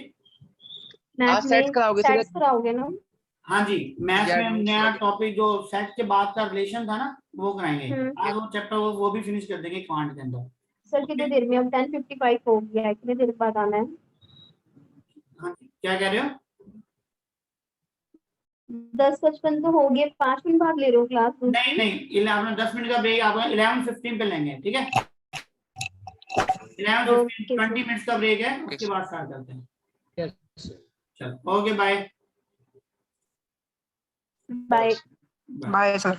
मैथ्स सेट्स में कराओगे सेट्स सीधे? कराओगे ना? हाँ जी, मैथ्स या में एडमिशन नया वाले? टॉपिक जो सेट के बाद का रिलेशन था ना, वो कराएंगे आज, वो चैप्टर वो भी फिनिश कर देंगे क्वांट के अंदर। सर कितनी देर में? अब 10:55 हो गया है, कितनी देर बाद आना है? हाँ जी, क्या कह रहे हो? 10:55 तो हो गए, 5 मिनट बाद ले रहे हो क्लास? नहीं नहीं, 10 मिनट का ब्रेक आपका 11:15 पे लेंगे, ठीक है, 11:15 20 मिनट्स का ब्रेक है, उसके बाद स्टार्ट करते हैं। Yes sir. चलो okay bye bye. Bye sir.